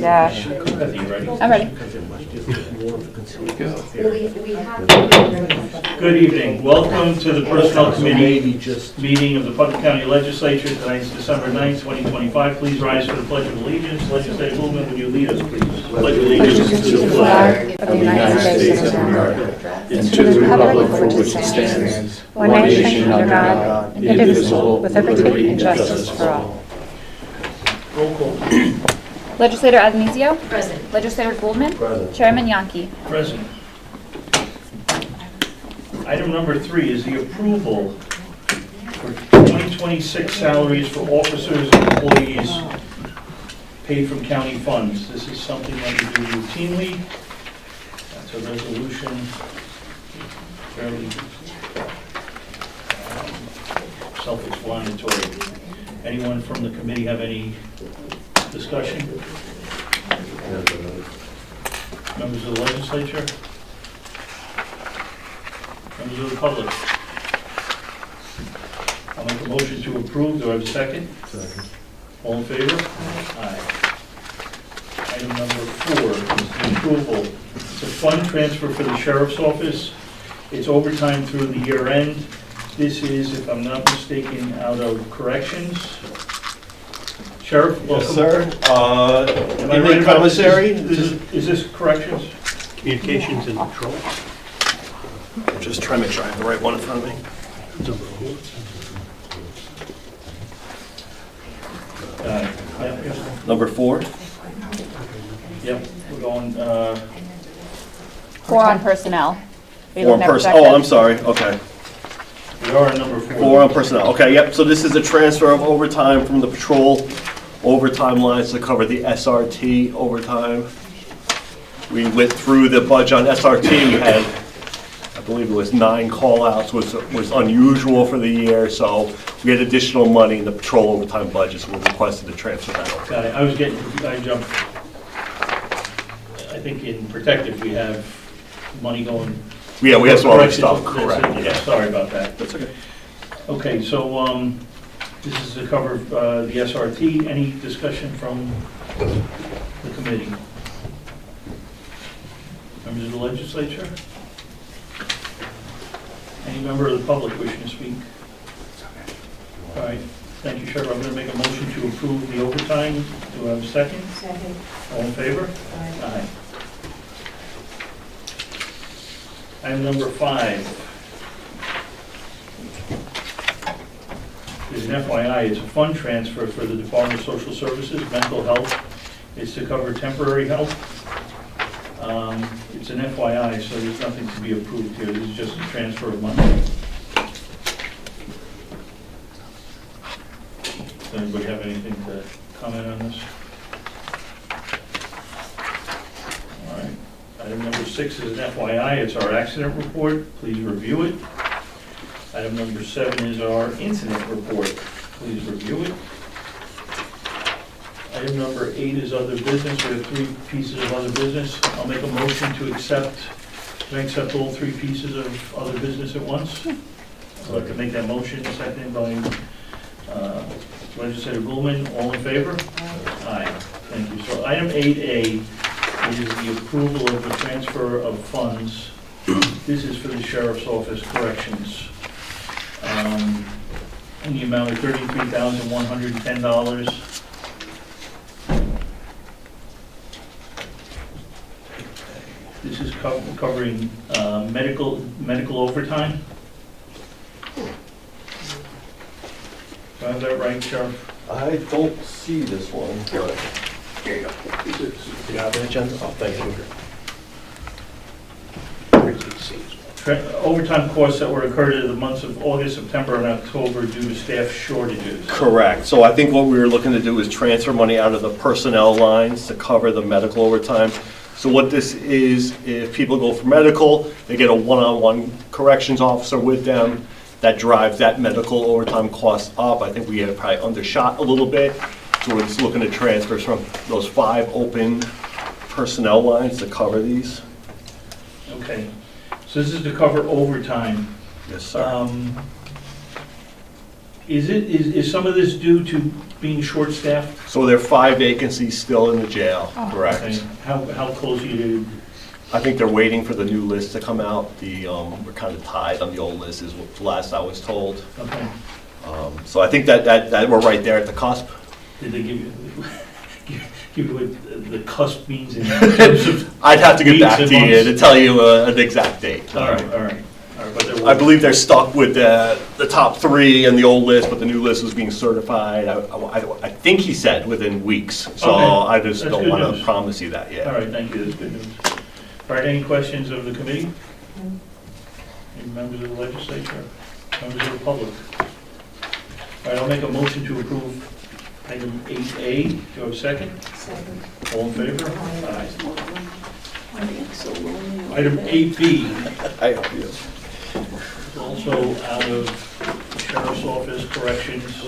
dash. I'm ready. Good evening. Welcome to the Personnel Committee meeting of the Putnam County Legislature. Tonight's December 9th, 2025. Please rise for the Pledge of Allegiance. Legislative movement, would you lead us, please? Pledge of allegiance to the flag of the United States of America and to the republic for which it stands, one nation under God, indivisible, with liberty and justice for all. Roll call. Legislator Adenizio? Present. Legislator Goldman? Present. Chairman Yankee? Present. Item number 3 is the approval for 2026 salaries for officers and employees paid from county funds. This is something that we do routinely. That's a resolution, fairly self-explanatory. Anyone from the committee have any discussion? Members of the legislature? Members of the public? I'll make a motion to approve. Do I have a second? Second. All in favor? Aye. Item number 4 is the approval. It's a fund transfer for the sheriff's office. It's overtime through the year end. This is, if I'm not mistaken, out of corrections. Sheriff, welcome. Yes, sir. Am I right about this? Commissary? Is this corrections? Communications and control. Just trying to make sure I have the right one in front of me. Yeah. Number 4. Yep, we're going, 4 on personnel. Are you 4 looking at personnel. Oh, projected? I'm sorry. Okay. we are at number 4. 4 on personnel. Okay, yep. So this is a transfer of overtime from the patrol overtime lines to cover the SRT overtime. We went through the budget on SRT. We had, I believe it was 9 call-outs, was unusual for the year. So we had additional money in the patrol overtime budget, so we requested to transfer that over. Got it. I jumped. I think in protective, we have money going. Yeah, we have some other Corrections. stuff. Correct. Yeah. Sorry about that. That's okay. Okay, so this is to cover the SRT. Any discussion from the committee? Members of the legislature? Any member of the public wishing to speak? All right, thank you, Sheriff. I'm going to make a motion to approve the overtime. Do I have a second? Second. All in favor? Aye. Item number 5 is an FYI. It's a fund transfer for the Department of Social Services, mental health. It's to cover temporary help. It's an FYI, so there's nothing to be approved here. This is just a transfer of money. Does anybody have anything to comment on this? All right. Item number 6 is an FYI. It's our accident report. Please review it. Item number 7 is our incident report. Please review it. Item number 8 is other business. We have 3 pieces of other business. I'll make a motion to accept. Can I accept all 3 pieces of other business at once? I'd like to make that motion, seconded by Legislator Goldman. All in favor? Aye. Thank you. So item 8A is the approval of the transfer of funds. This is for the Sheriff's Office corrections. In the amount of $33,110. This is covering medical overtime. Do I have that right, Sheriff? I don't see this one. But here you go. You have an agenda? Oh, thank you. Overtime costs that were incurred in the months of August, September, and October due to staff shortages. Correct. So I think what we were looking to do is transfer money out of the personnel lines to cover the medical overtime. So what this is, if people go for medical, they get a one-on-one corrections officer with them. That drives that medical overtime cost up. I think we had probably undershot a little bit. So we're just looking to transfer from those 5 open personnel lines to cover these. Okay. So this is to cover overtime. Yes, sir. Is some of this due to being short-staffed? So there are 5 vacancies still in the jail, Oh. correct? Okay. How close are you I think they're waiting for the new list to come out. We're kind of tied on the old list is what the last I was told. to, okay, So I think that we're right there at the cusp. did they give you, give you what the cusp means in terms of? I'd have to get weeks back and to you months? to tell you an exact date. All right. But there I believe they're stuck with the top 3 in the old list, but the new list was being certified. I think he said within weeks, so Okay. I just That's don't good want to news. promise you that yet. All right, thank you, that's good news. All right, any questions of the committee? Any members of the legislature? Members of the public? All right, I'll make a motion to approve item 8A. Do you have a second? Second. All in favor? Aye. I'm being so lonely. Item 8B, I hope you. also out of Sheriff's Office corrections.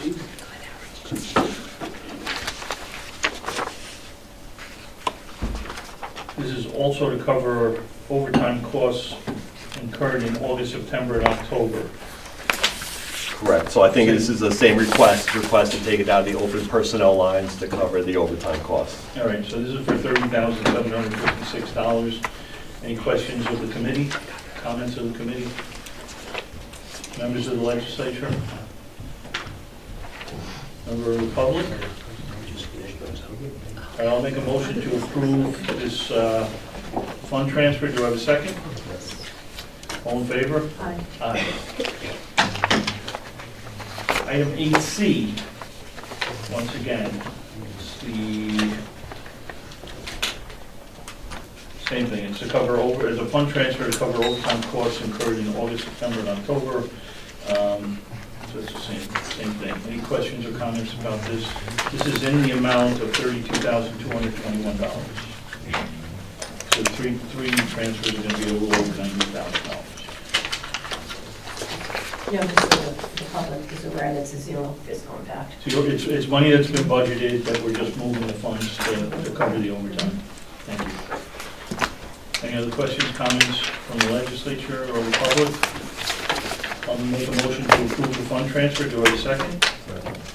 This is also to cover overtime costs incurred in August, September, and October. Correct, so I think this is the same request to take it out of the open personnel lines to cover the overtime costs. All right, so this is for $30,756. Any questions of the committee? Comments of the committee? Members of the legislature? Member of the public? All right, I'll make a motion to approve this fund transfer. Do I have a second? All in favor? Aye. Aye. Item 8C, once again, it's the same thing. It's to cover it's a fund transfer to cover overtime costs incurred in August, September, and October. So it's the same thing. Any questions or comments about this? This is in the amount of $32,221. So three transfers are going to be a little over $90,000. No, just so the public is aware that's a zero fiscal impact. So it's money that's been budgeted, that we're just moving the funds to cover the overtime. Thank you. Any other questions, comments from the legislature or the public? I'll make a motion to approve the fund transfer. Do I have a second?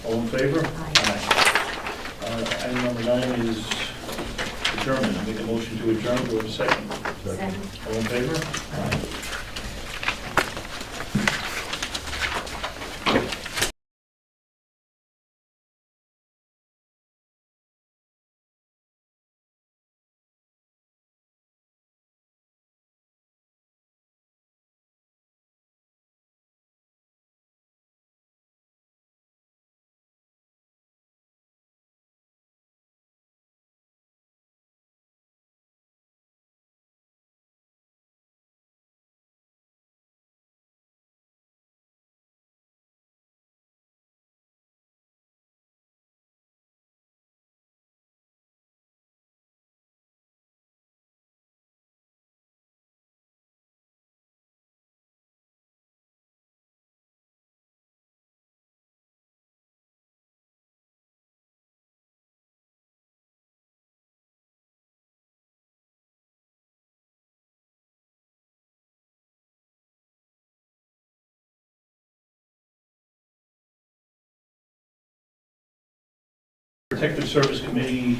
All in favor? Aye. Item number 9 is adjournment. I make a motion to adjourn. Do I have a second? Second. All in favor? Aye. Protective Service Committee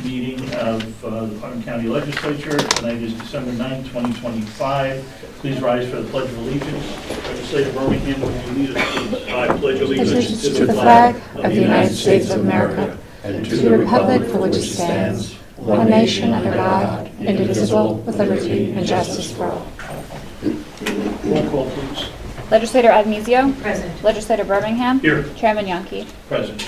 meeting of the Putnam County Legislature. Tonight is December 9, 2025. Please rise for the Pledge of Allegiance. Legislator Birmingham, would you lead us, please? I pledge Allegiance to the flag of the United States of America and to the republic for which it stands, one nation under God, indivisible, with liberty and justice for all. Roll call, please. Legislator Admizio. Present. Legislator Birmingham. Here. Chairman Yonke. Present.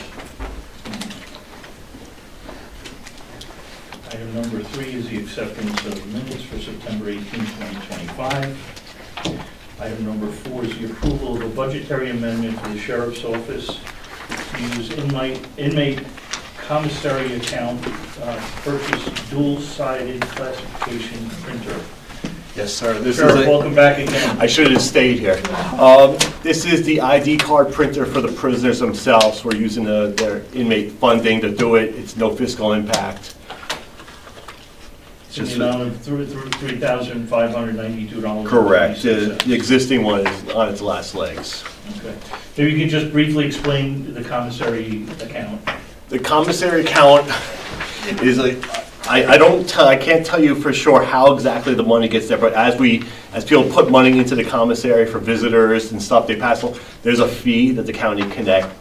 Item number 3 is the acceptance of minutes for September 18, 2025. Item number 4 is the approval of a budgetary amendment for the Sheriff's Office to use inmate commissary account purchase dual-sided classification printer. Yes, sir. This Sheriff, is welcome back again. I should have stayed here. This is the ID card printer for the prisoners themselves. We're using their inmate funding to do it. It's no fiscal impact. It's in the amount of $3,592. Correct. The existing one is on its last legs. Okay. Maybe you can just briefly explain the commissary account. The commissary account is like, I can't tell you for sure how exactly the money gets there, but as people put money into the commissary for visitors and stuff, they pass, there's a fee that the county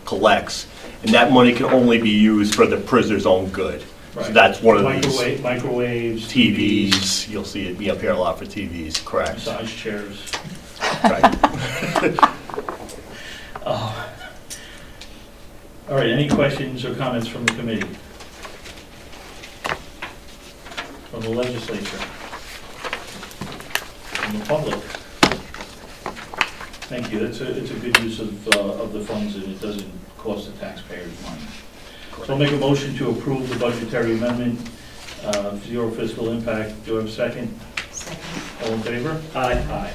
collects, and that money can only be used for the prisoner's own good. So Right. that's one of these. Microwaves, TVs, you'll see it be up here a lot for TVs, correct? massage chairs. Right. Oh. All right, any questions or comments from the committee? From the legislature? From the public? Thank you, it's a good use of the funds, and it doesn't cost the taxpayers money. So I'll make a motion to approve the budgetary amendment, zero fiscal impact. Do I have a second? Second. All in favor? Aye.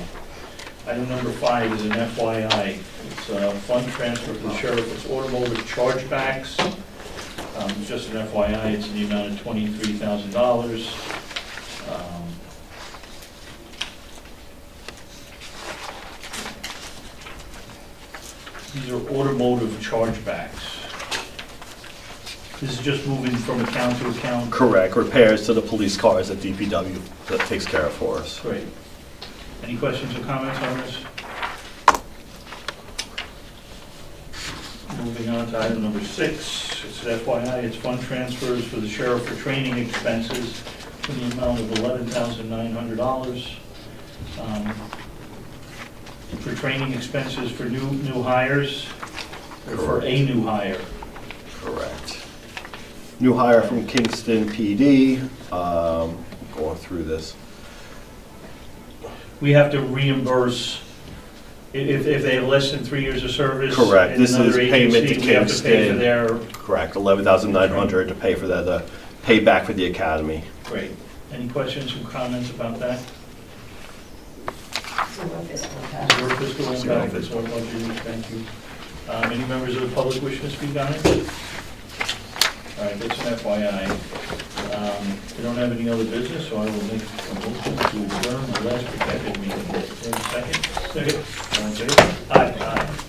Item number 5 is an FYI. It's a fund transfer for the sheriff. It's automotive chargebacks. Just an FYI, it's in the amount of $23,000. These are automotive chargebacks. This is just moving from account to account. Correct, repairs to the police cars at DPW that takes care of for us. Great. Any questions or comments on this? Moving on to item number 6, it's an FYI, it's fund transfers for the sheriff for training expenses in the amount of $11,900. For training expenses for new hires, or for a new hire. Correct. New hire from Kingston PD, going through this. We have to reimburse, if they have less than 3 years of service. Correct. in This is another payment to agency, we have to pay for Kingston. their. Correct, $11,900 to pay for that, the payback for the academy. Great. Any questions or comments about that? Zero fiscal impact. Zero fiscal Zero impact, fiscal. that's our budget, thank you. Any members of the public wish to speak on it? All right, that's an FYI. We don't have any other business, so I will make a motion to adjourn the last protected meeting. Second? Second. All in favor? Aye.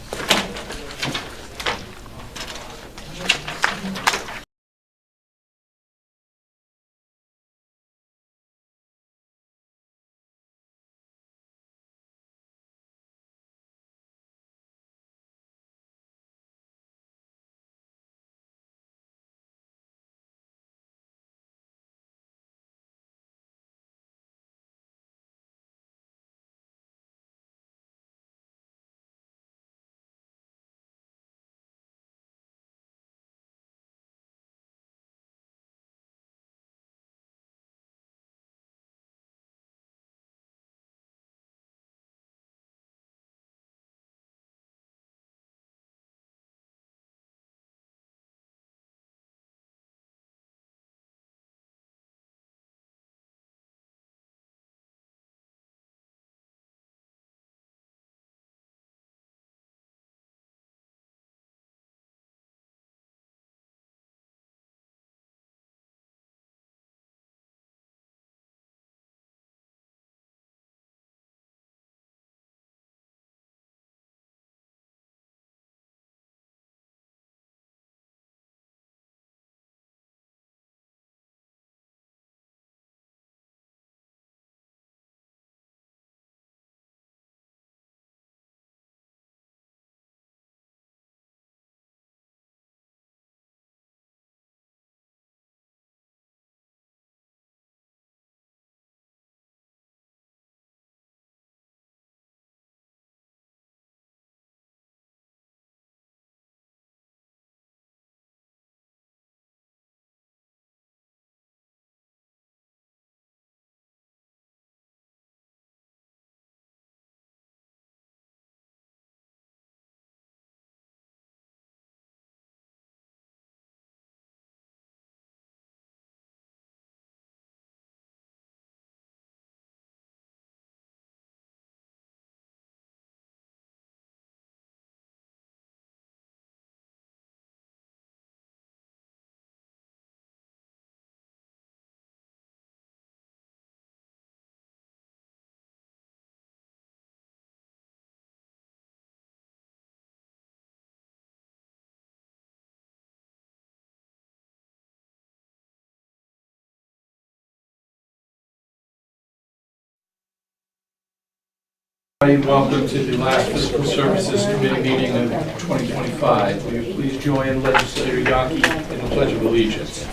Welcome to the last Fiscal Services Committee meeting of 2025. Will you please join Legislator Yaki in the Pledge of Allegiance?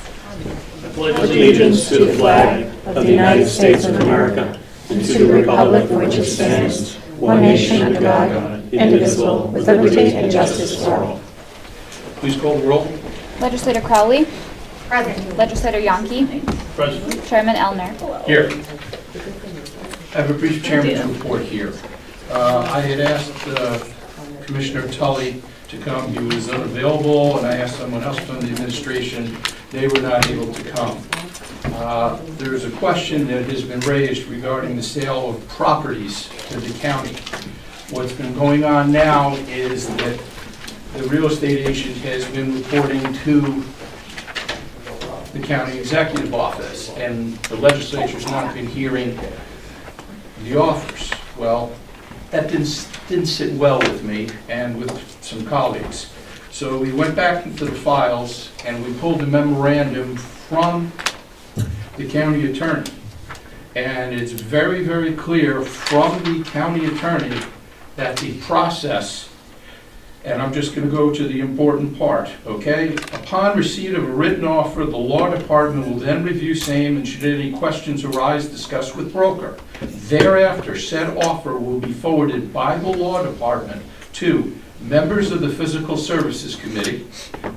Allegiance to the flag of the United States of America and to the republic for which it stands, one nation under God, indivisible, with liberty and justice for all. Please call the roll. Legislator Crowley. Present. Legislator Yonke. President? Chairman Elner. Here. I have a brief chairman's report here. I had asked Commissioner Tully to come. He was unavailable, and I asked someone else from the administration. They were not able to come. There is a question that has been raised regarding the sale of properties to the county. What's been going on now is that the real estate agent has been reporting to the county executive office, and the legislature's not been hearing the offers. Well, that didn't sit well with me and with some colleagues. So we went back into the files and we pulled a memorandum from the county attorney. And it's very, very clear from the county attorney that the process, and I'm just going to go to the important part, okay? Upon receipt of a written offer, the law department will then review same, and should any questions arise, discuss with broker. Thereafter, said offer will be forwarded by the law department to members of the Physical Services Committee,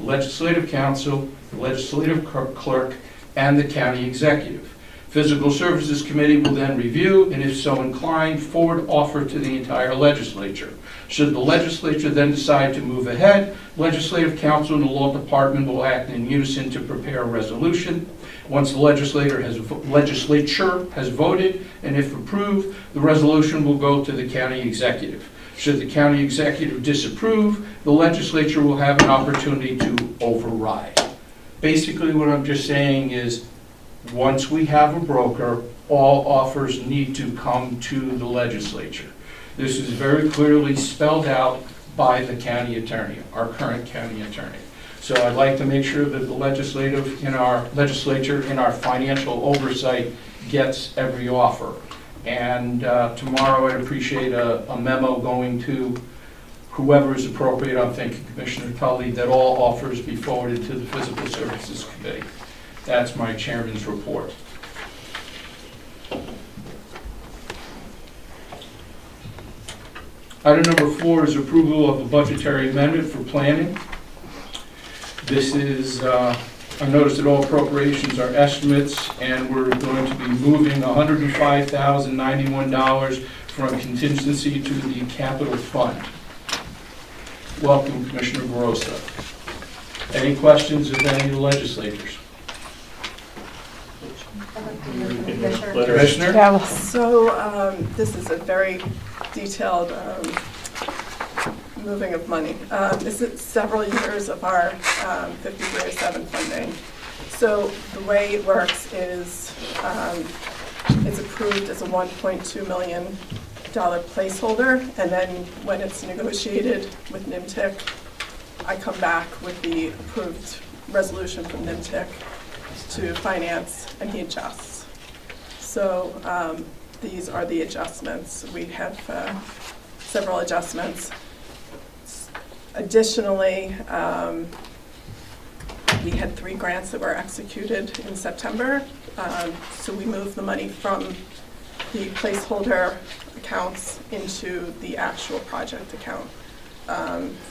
Legislative Council, the Legislative Clerk, and the County Executive. Physical Services Committee will then review, and if so inclined, forward offer to the entire legislature. Should the legislature then decide to move ahead, Legislative Council and the Law Department will act in unison to prepare a resolution. Once the legislature has voted, and if approved, the resolution will go to the County Executive. Should the County Executive disapprove, the legislature will have an opportunity to override. Basically, what I'm just saying is, once we have a broker, all offers need to come to the legislature. This is very clearly spelled out by the county attorney, our current county attorney. So I'd like to make sure that the legislature in our financial oversight gets every offer. And tomorrow I'd appreciate a memo going to whoever is appropriate. I'm thinking Commissioner Tully, that all offers be forwarded to the Physical Services Committee. That's my chairman's report. Item number 4 is approval of a budgetary amendment for planning. This is, I noticed that all appropriations are estimates, and we're going to be moving $105,091 from contingency to the capital fund. Welcome, Commissioner Barosa. Any questions of any of the legislators? Commissioner? Yeah, so this is a very detailed moving of money. This is several years of our 5307 funding. So the way it works is it's approved as a $1.2 million placeholder, and then when it's negotiated with NIMTIC, I come back with the approved resolution from NIMTIC to finance, and he adjusts. So these are the adjustments. We have several adjustments. Additionally, we had 3 grants that were executed in September. So we moved the money from the placeholder accounts into the actual project account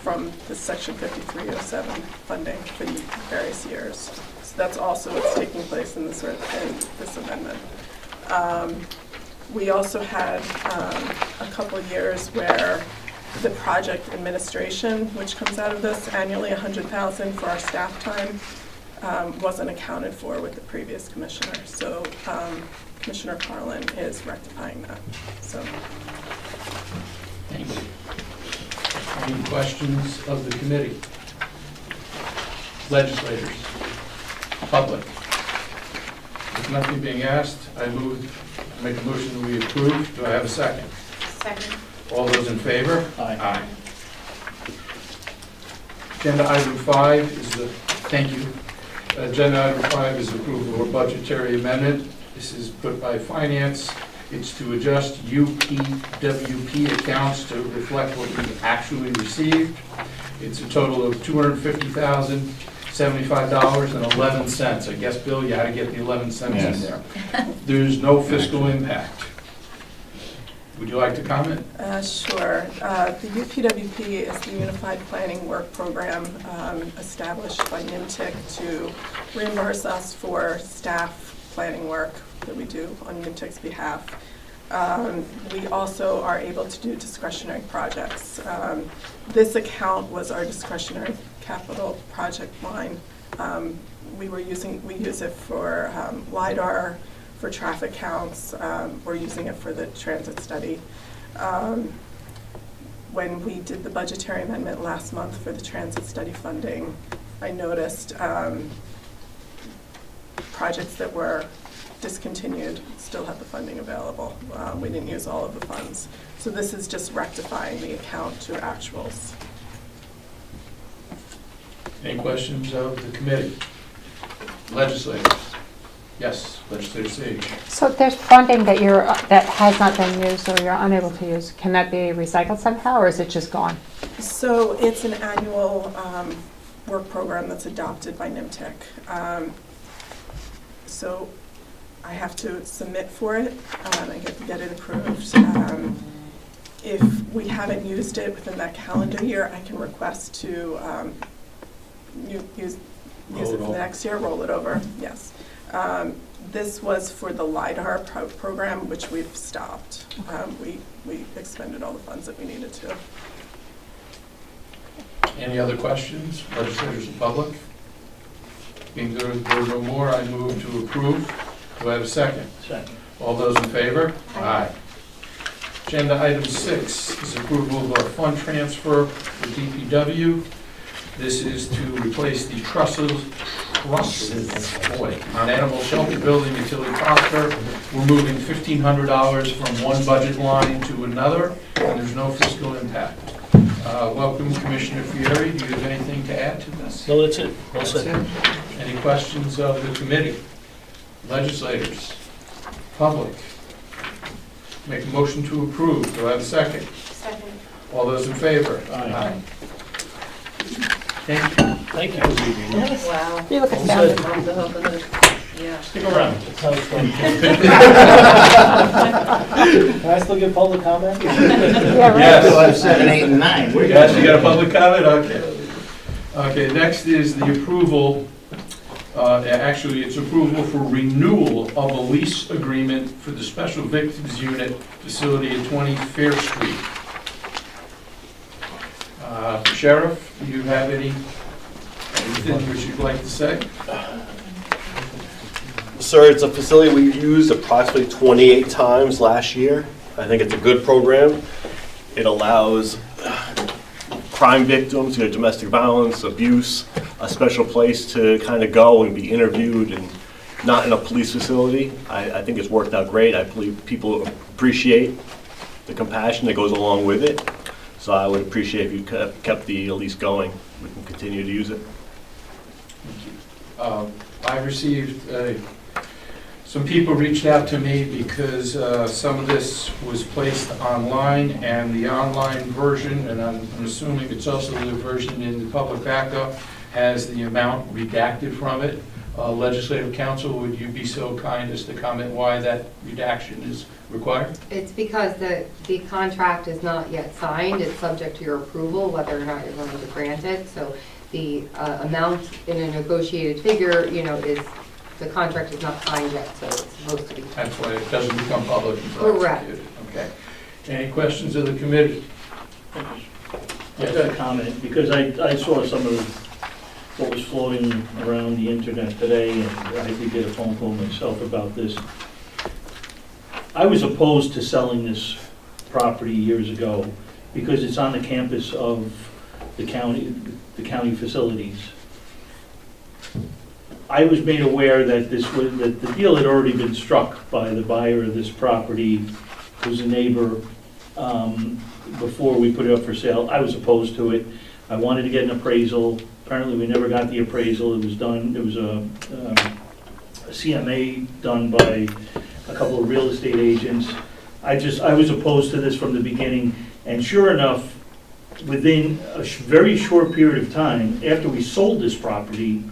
from the Section 5307 funding for the various years. So that's also what's taking place in this amendment. We also had a couple of years where the project administration, which comes out of this annually, $100,000 for our staff time, wasn't accounted for with the previous commissioner. So Commissioner Carlin is rectifying that. So. Thank you. Any questions of the committee? Legislators? Public? If nothing being asked, I make a motion that we approve. Do I have a second? Second. All those in favor? Aye. Agenda item 5 is thank you. Agenda item 5 is approval of a budgetary amendment. This is put by Finance. It's to adjust UPWP accounts to reflect what we actually received. It's a total of $250,075.11. I guess, Bill, you had to get the 11 cents in there. There's no fiscal impact. Would you like to comment? Sure. The UPWP is the Unified Planning Work Program established by NIMTIC to reimburse us for staff planning work that we do on NIMTIC's behalf. We also are able to do discretionary projects. This account was our discretionary capital project line. We use it for LiDAR, for traffic counts. We're using it for the transit study. When we did the budgetary amendment last month for the transit study funding, I noticed projects that were discontinued still have the funding available. We didn't use all of the funds. So this is just rectifying the account to actuals. Any questions of the committee? Legislators? Yes, Legislator Sage. So there's funding that that has not been used or you're unable to use. Can that be recycled somehow, or is it just gone? So it's an annual work program that's adopted by NIMTIC. So I have to submit for it and get it approved. If we haven't used it within that calendar year, I can request to use it for the next year, roll it over, yes. This was for the LiDAR program, which we've stopped. We expended all the funds that we needed to. Any other questions, legislators and public? Being there are no more, I move to approve. Do I have a second? Second. All those in favor? Aye. Agenda item 6 is approval of our fund transfer for DPW. This is to replace the trusses on animal shelter building until we prosper. We're moving $1,500 from one budget line to another, and there's no fiscal impact. Welcome, Commissioner Fieri. Do you have anything to add to this? No, that's it. Well said. Any questions of the committee? Legislators? Public? Make a motion to approve. Do I have a second? Second. All those in favor? Aye. Thank you. Thank you. Wow. You look Well astounded. Yeah. Stick around. Can I still get public comment? Yeah, right. Yes. We'll have 7, 8, and 9. Yes, you got a public comment? Okay. Okay, next is the approval, actually, it's approval for renewal of a lease agreement for the Special Victims Unit facility at 20 Fair Street. Sheriff, do you have anything which you'd like to say? Sir, it's a facility we used approximately 28 times last year. I think it's a good program. It allows crime victims, domestic violence, abuse, a special place to kind of go and be interviewed, and not in a police facility. I think it's worked out great. I believe people appreciate the compassion that goes along with it. So I would appreciate if you kept the lease going. We can continue to use it. I received, some people reached out to me because some of this was placed online, and the online version, and I'm assuming it's also the version in the public backup, has the amount redacted from it. Legislative Counsel, would you be so kind as to comment why that redaction is required? It's because the contract is not yet signed. It's subject to your approval, whether or not you're going to grant it. So the amount in a negotiated figure, is, the contract is not signed yet, so it's supposed to be. That's why it doesn't become public until Correct. executed. Okay. Any questions of the committee? I've got a comment, because I saw some of what was floating around the internet today, and I did get a phone call myself about this. I was opposed to selling this property years ago because it's on the campus of the county facilities. I was made aware that that the deal had already been struck by the buyer of this property, who's a neighbor, before we put it up for sale. I was opposed to it. I wanted to get an appraisal. Apparently, we never got the appraisal. It was done, it was a CMA done by a couple of real estate agents. I was opposed to this from the beginning, and sure enough, within a very short period of time, after we sold this property,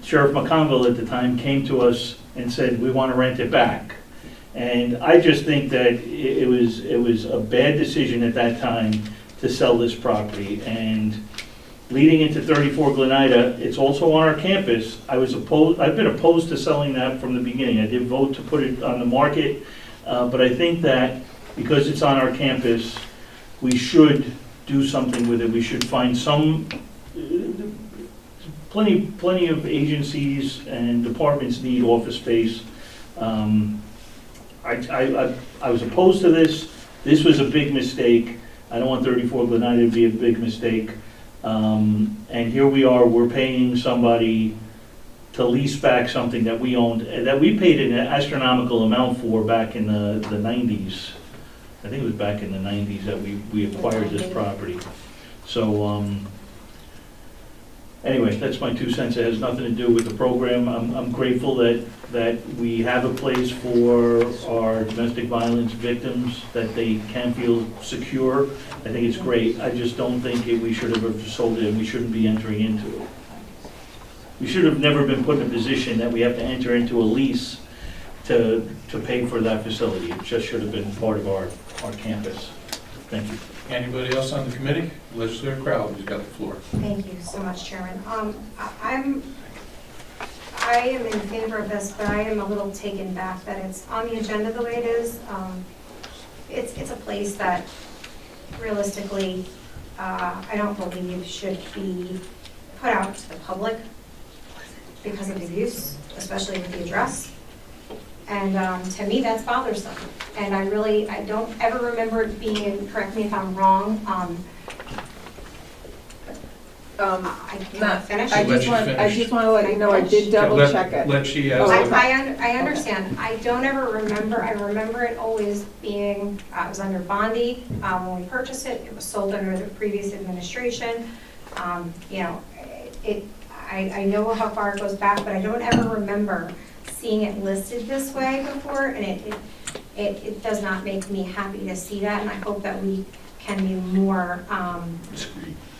Sheriff McConville at the time came to us and said, we want to rent it back. And I just think that it was a bad decision at that time to sell this property. And leading into 34 Glenida, it's also on our campus. I've been opposed to selling that from the beginning. I did vote to put it on the market, but I think that because it's on our campus, we should do something with it. We should find plenty of agencies and departments need office space. I was opposed to this. This was a big mistake. I don't want 34 Glenida to be a big mistake. And here we are, we're paying somebody to lease back something that we owned, that we paid an astronomical amount for back in the 90s. I think it was back in the 90s that we acquired this property. So, anyway, that's my 2 cents. It has nothing to do with the program. I'm grateful that we have a place for our domestic violence victims, that they can feel secure. I think it's great. I just don't think we should have sold it, and we shouldn't be entering into it. We should have never been put in a position that we have to enter into a lease to pay for that facility. It just should have been part of our campus. Thank you. Anybody else on the committee? Legislator Crowley, you've got the floor. Thank you so much, Chairman. I am in favor of this, but I am a little taken back that it's on the agenda the way it is. It's a place that realistically, I don't believe should be put out to the public because of the use, especially with the address. And to me, that's bothersome. And I don't ever remember it being, correct me if I'm wrong, I cannot finish. I just want to let you know, I did double check it. Let she ask. I understand. I don't ever remember. I remember it always being, it was under Bondi when we purchased it. It was sold under the previous administration. You know, I know how far it goes back, but I don't ever remember seeing it listed this way before, and it does not make me happy to see that, and I hope that we can be more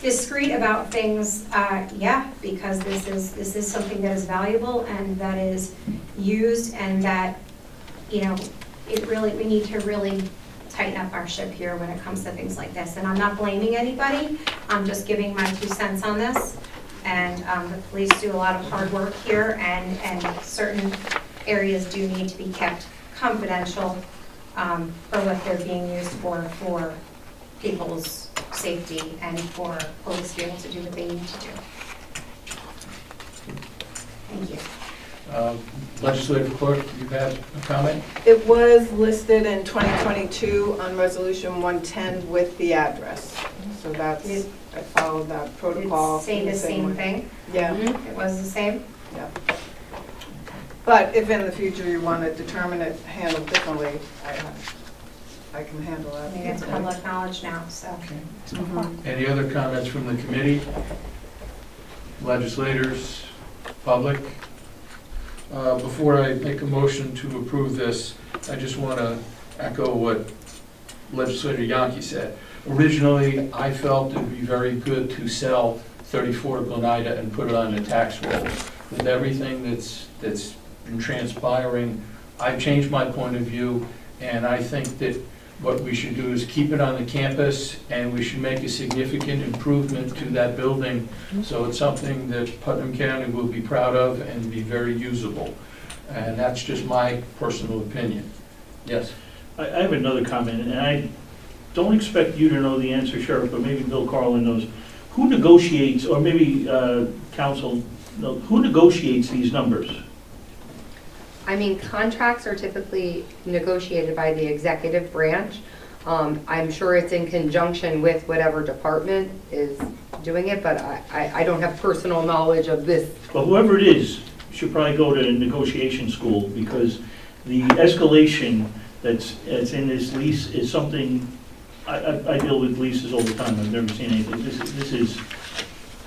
discreet about things, because this is something that is valuable and that is used, and that, you know, we need to really tighten up our ship here when it comes to things like this. And I'm not blaming anybody, I'm just giving my 2 cents on this. And the police do a lot of hard work here, and certain areas do need to be kept confidential for what they're being used for people's safety and for police to be able to do what they need to do. Thank you. Legislative Clerk, you have a comment? It was listed in 2022 on Resolution 110 with the address. So that's, I followed that protocol. Did it say the same way. thing? Yeah, It was the same? yeah. But if in the future you want to determine it handled differently, I can handle that. I mean, it's public knowledge now, so. Mhm. Any other comments from the committee? Legislators, public? Before I make a motion to approve this, I just want to echo what Legislator Yankee said. Originally, I felt it would be very good to sell 34 Glenida and put it on the tax roll. With everything that's been transpiring, I've changed my point of view, and I think that what we should do is keep it on the campus, and we should make a significant improvement to that building, so it's something that Putnam County will be proud of and be very usable. And that's just my personal opinion. Yes? I have another comment, and I don't expect you to know the answer, Sheriff, but maybe Bill Carlin knows. Who negotiates, or maybe council, who negotiates these numbers? I mean, contracts are typically negotiated by the executive branch. I'm sure it's in conjunction with whatever department is doing it, but I don't have personal knowledge of this. But whoever it is should probably go to negotiation school, because the escalation that's in this lease is something, I deal with leases all the time, I've never seen anything. This is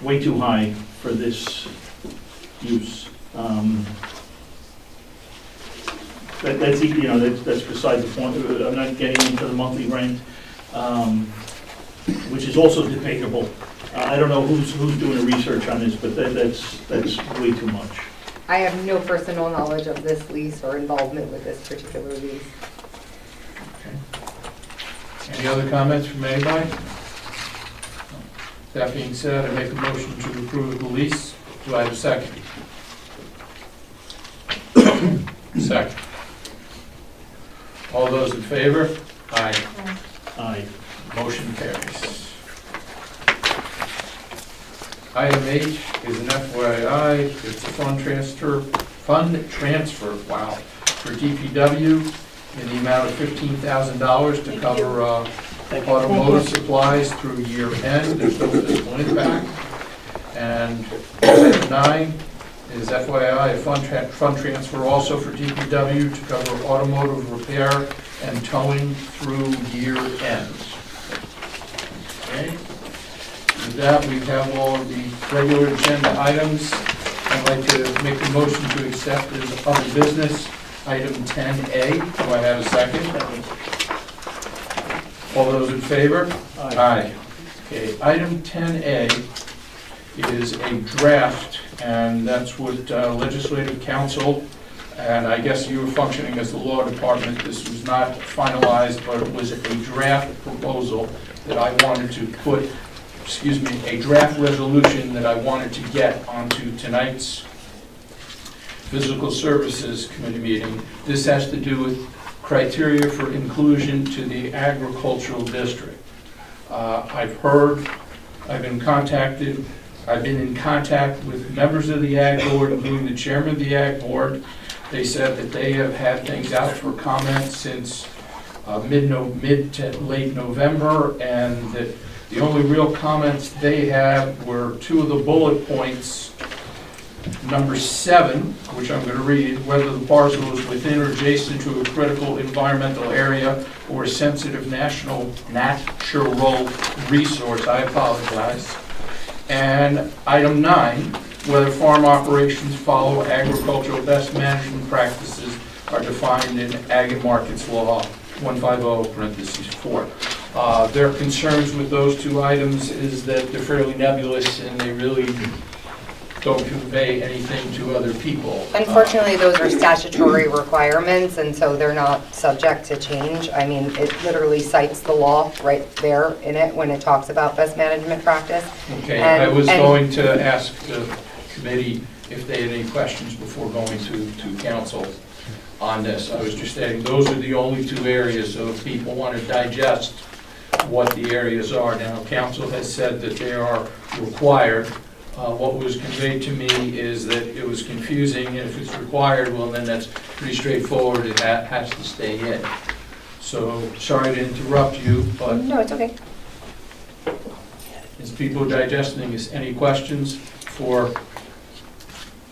way too high for this use. that's, you know, that's beside the point. I'm not getting into the monthly rent, which is also debatable. I don't know who's doing the research on this, but that's way too much. I have no personal knowledge of this lease or involvement with this particular lease. Any other comments from anybody? That being said, I make a motion to approve the lease. Do I have a second? Second. All those in favor? Aye. Aye. Motion carries. Item H is an FYI, it's a fund transfer, wow, for DPW in the amount of $15,000 to cover automotive supplies through year end. There's no fiscal impact. And item 9 is FYI, a fund transfer also for DPW to cover automotive repair and towing through year end. Okay. With that, we have all of the regular agenda items. I'd like to make a motion to accept as other business, item 10A. Do I have a second? All those in favor? Aye. Okay, item 10A is a draft, and that's what Legislative Council, and I guess you were functioning as the law department. This was not finalized, but it was a draft proposal that I wanted to put, a draft resolution that I wanted to get onto tonight's Physical Services Committee meeting. This has to do with criteria for inclusion to the agricultural district. I've been in contact with members of the Ag Board, including the chairman of the Ag Board. They said that they have had things out for comment since mid to late November, and that the only real comments they had were two of the bullet points. Number 7, which I'm going to read, whether the parcel is within or adjacent to a critical environmental area or a sensitive natural resource. I apologize. And item 9, whether farm operations follow agricultural best management practices are defined in Ag and Markets Law 150(4). Their concerns with those two items is that they're fairly nebulous and they really don't convey anything to other people. Unfortunately, those are statutory requirements, and so they're not subject to change. I mean, it literally cites the law right there in it when it talks about best management practice. Okay, I was going to ask the committee if they had any questions before going to council on this. I was just adding, those are the only two areas, so if people want to digest what the areas are. Now, council has said that they are required. What was conveyed to me is that it was confusing, and if it's required, well, then that's pretty straightforward. It has to stay in. So, sorry to interrupt you, but No, it's okay. as people are digesting this, any questions for,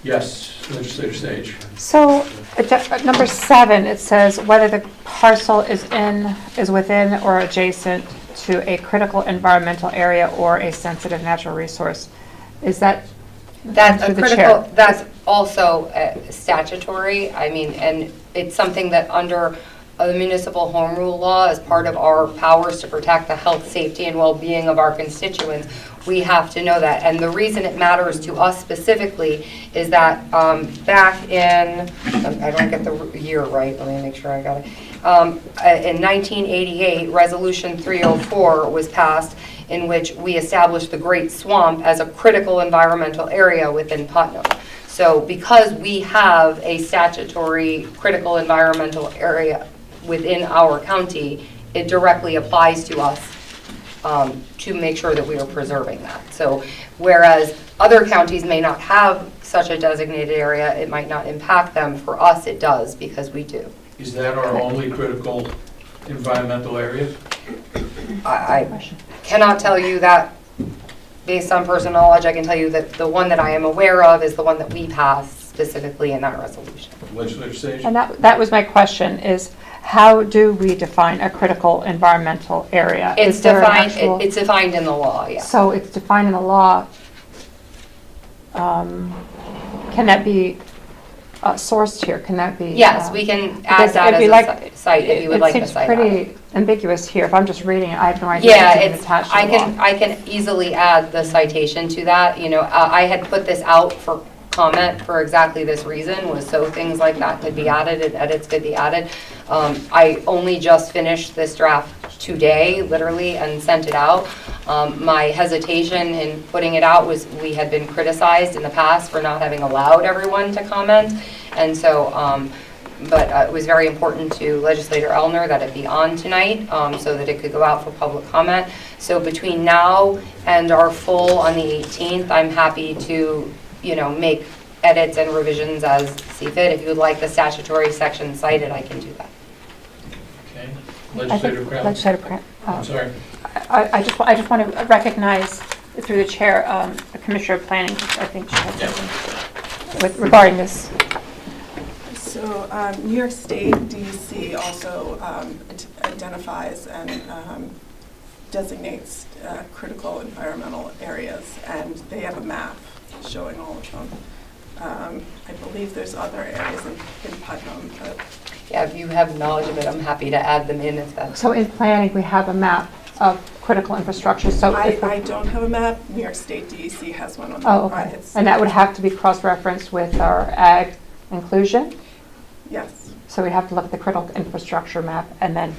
yes, Legislator Sage? So, number 7, it says whether the parcel is within or adjacent to a critical environmental area or a sensitive natural resource. Is that That's a through the critical, chair? that's also statutory. I mean, and it's something that under the municipal home rule law, as part of our powers to protect the health, safety, and well-being of our constituents, we have to know that. And the reason it matters to us specifically is that back in, I don't get the year right, let me make sure I got it. In 1988, Resolution 304 was passed, in which we established the Great Swamp as a critical environmental area within Putnam. So because we have a statutory critical environmental area within our county, it directly applies to us to make sure that we are preserving that. So whereas other counties may not have such a designated area, it might not impact them. For us, it does, because we do. Is that our only critical environmental area? I cannot tell you that based on personal knowledge. I can tell you that the one that I am aware of is the one that we passed specifically in that resolution. Legislator Sage? And that was my question, is how do we define a critical environmental area? It's Is there an defined, actual- it's defined in the law, yeah. So it's defined in the law. Can that be sourced here, can that be? Yes, we can add because that it'd be as like- a site if you would like the site It seems added. pretty ambiguous here. If I'm just reading it, I have no idea Yeah, what's even it's, attached to I the can, law. I can easily add the citation to that, you know, I had put this out for comment for exactly this reason, was so things like that could be added and edits could be added. I only just finished this draft today, literally, and sent it out. My hesitation in putting it out was we had been criticized in the past for not having allowed everyone to comment, and so, but it was very important to Legislator Elner that it be on tonight so that it could go out for public comment. So between now and our full on the 18th, I'm happy to, you know, make edits and revisions as see fit. If you would like the statutory section cited, I can do that. Okay. I think Legislator Crowley? Legislator Pratt. I'm sorry. I just want to recognize, through the chair, Commissioner of Planning, I think she has something regarding this. So New York State DEC also identifies and designates critical environmental areas, and they have a map showing all of them. I believe there's other areas in Putnam, but Yeah, if you have knowledge of it, I'm happy to add them in if that's. So in planning, we have a map of critical infrastructure, so. if we- I don't have a map. New York State DEC has one on the. Oh, okay. It's- And that would have to be cross-referenced with our ag inclusion? Yes. So we'd have to look at the critical infrastructure map and then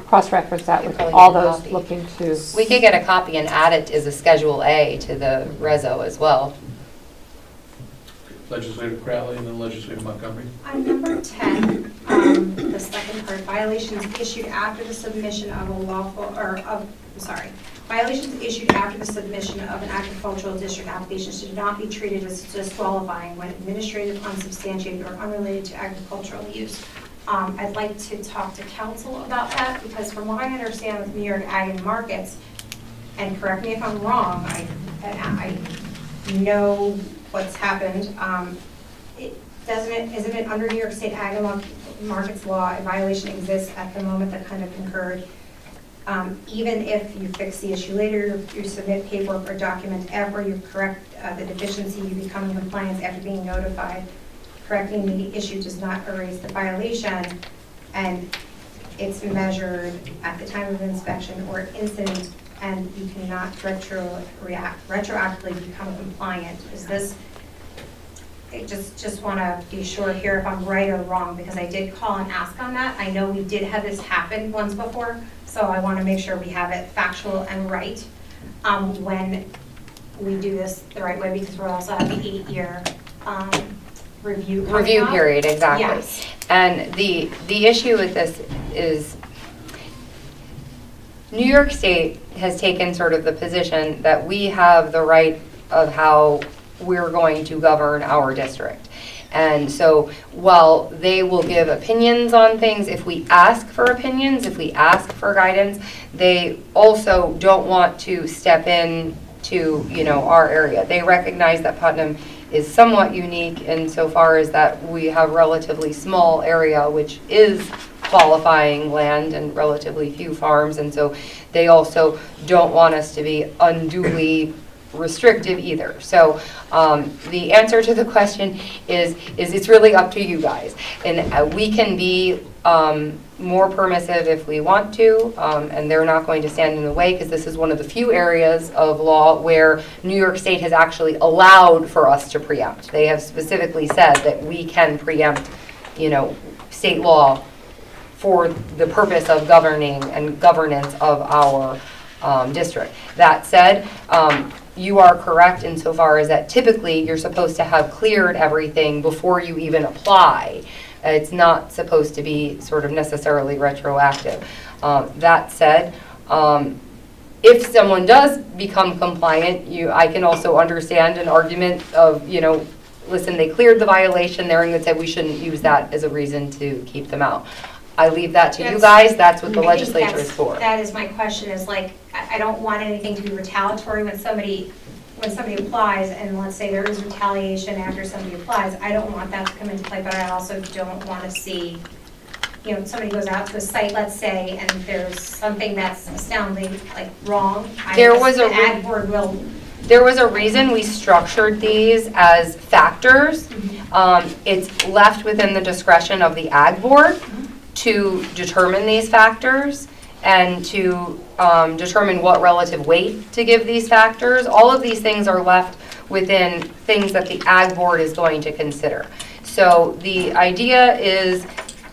cross-reference that with Probably all get a those copy. looking to. We could get a copy and add it as a Schedule A to the reso as well. Legislator Crowley and then Legislator Montgomery. On number 10, the second part, violations issued after the submission of a lawful, violations issued after the submission of an agricultural district application should not be treated as disqualifying when administrative, unsubstantiated, or unrelated to agricultural use. I'd like to talk to council about that, because from what I understand with New York Ag and Markets, and correct me if I'm wrong, I know what's happened. Isn't it under New York State Ag and Markets law, a violation exists at the moment that kind of occurred? Even if you fix the issue later, you submit paperwork or document ever, you correct the deficiency, you become in compliance after being notified. Correcting the issue does not erase the violation, and it's measured at the time of inspection or incident, and you cannot retroactively become compliant. Is this, I just want to be sure here if I'm right or wrong, because I did call and ask on that. I know we did have this happen once before, so I want to make sure we have it factual and right when we do this the right way, because we're also at the 8-year review up. Period, exactly. Yes. And the issue with this is New York State has taken sort of the position that we have the right of how we're going to govern our district. And so while they will give opinions on things, if we ask for opinions, if we ask for guidance, they also don't want to step in to, you know, our area. They recognize that Putnam is somewhat unique insofar as that we have relatively small area, which is qualifying land and relatively few farms, and so they also don't want us to be unduly restrictive either. So the answer to the question is it's really up to you guys, and we can be more permissive if we want to, and they're not going to stand in the way, because this is one of the few areas of law where New York State has actually allowed for us to preempt. They have specifically said that we can preempt, you know, state law for the purpose of governing and governance of our district. That said, you are correct insofar as that typically you're supposed to have cleared everything before you even apply. It's not supposed to be sort of necessarily retroactive. That said, if someone does become compliant, I can also understand an argument of, you know, listen, they cleared the violation, they're in good stead, we shouldn't use that as a reason to keep them out. I leave that to you guys, that's what the I think legislature is for. That is my question, is like, I don't want anything to be retaliatory when somebody applies, and let's say there is retaliation after somebody applies. I don't want that to come into play, but I also don't want to see, you know, somebody goes out to a site, let's say, and there's something that's astoundingly like wrong. There was the a ag board will There was a reason we structured these as factors. It's left within the discretion of the Ag Board to determine these factors and to determine what relative weight to give these factors. All of these things are left within things that the Ag Board is going to consider. So the idea is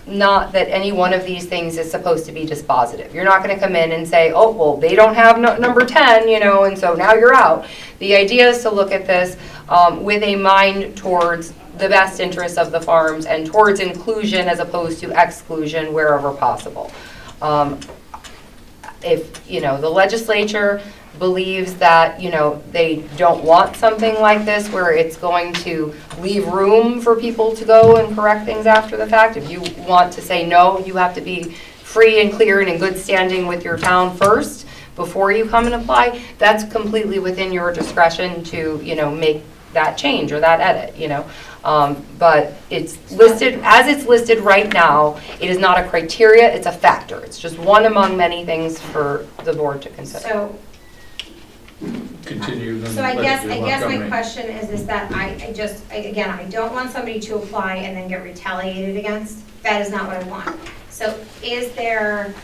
not that any one of these things is supposed to be dispositive. You're not going to come in and say, oh, well, they don't have number 10, you know, and so now you're out. The idea is to look at this with a mind towards the best interests of the farms and towards inclusion as opposed to exclusion wherever possible. If, you know, the legislature believes that, you know, they don't want something like this where it's going to leave room for people to go and correct things after the fact. If you want to say no, you have to be free and clear and in good standing with your town first before you come and apply. That's completely within your discretion to, you know, make that change or that edit, you know. But it's listed, as it's listed right now, it is not a criteria, it's a factor. It's just one among many things for the board to consider. So, Continue. then so I guess legislative my question is that again, I don't want somebody to apply and then get retaliated against. That is not what I want. So is there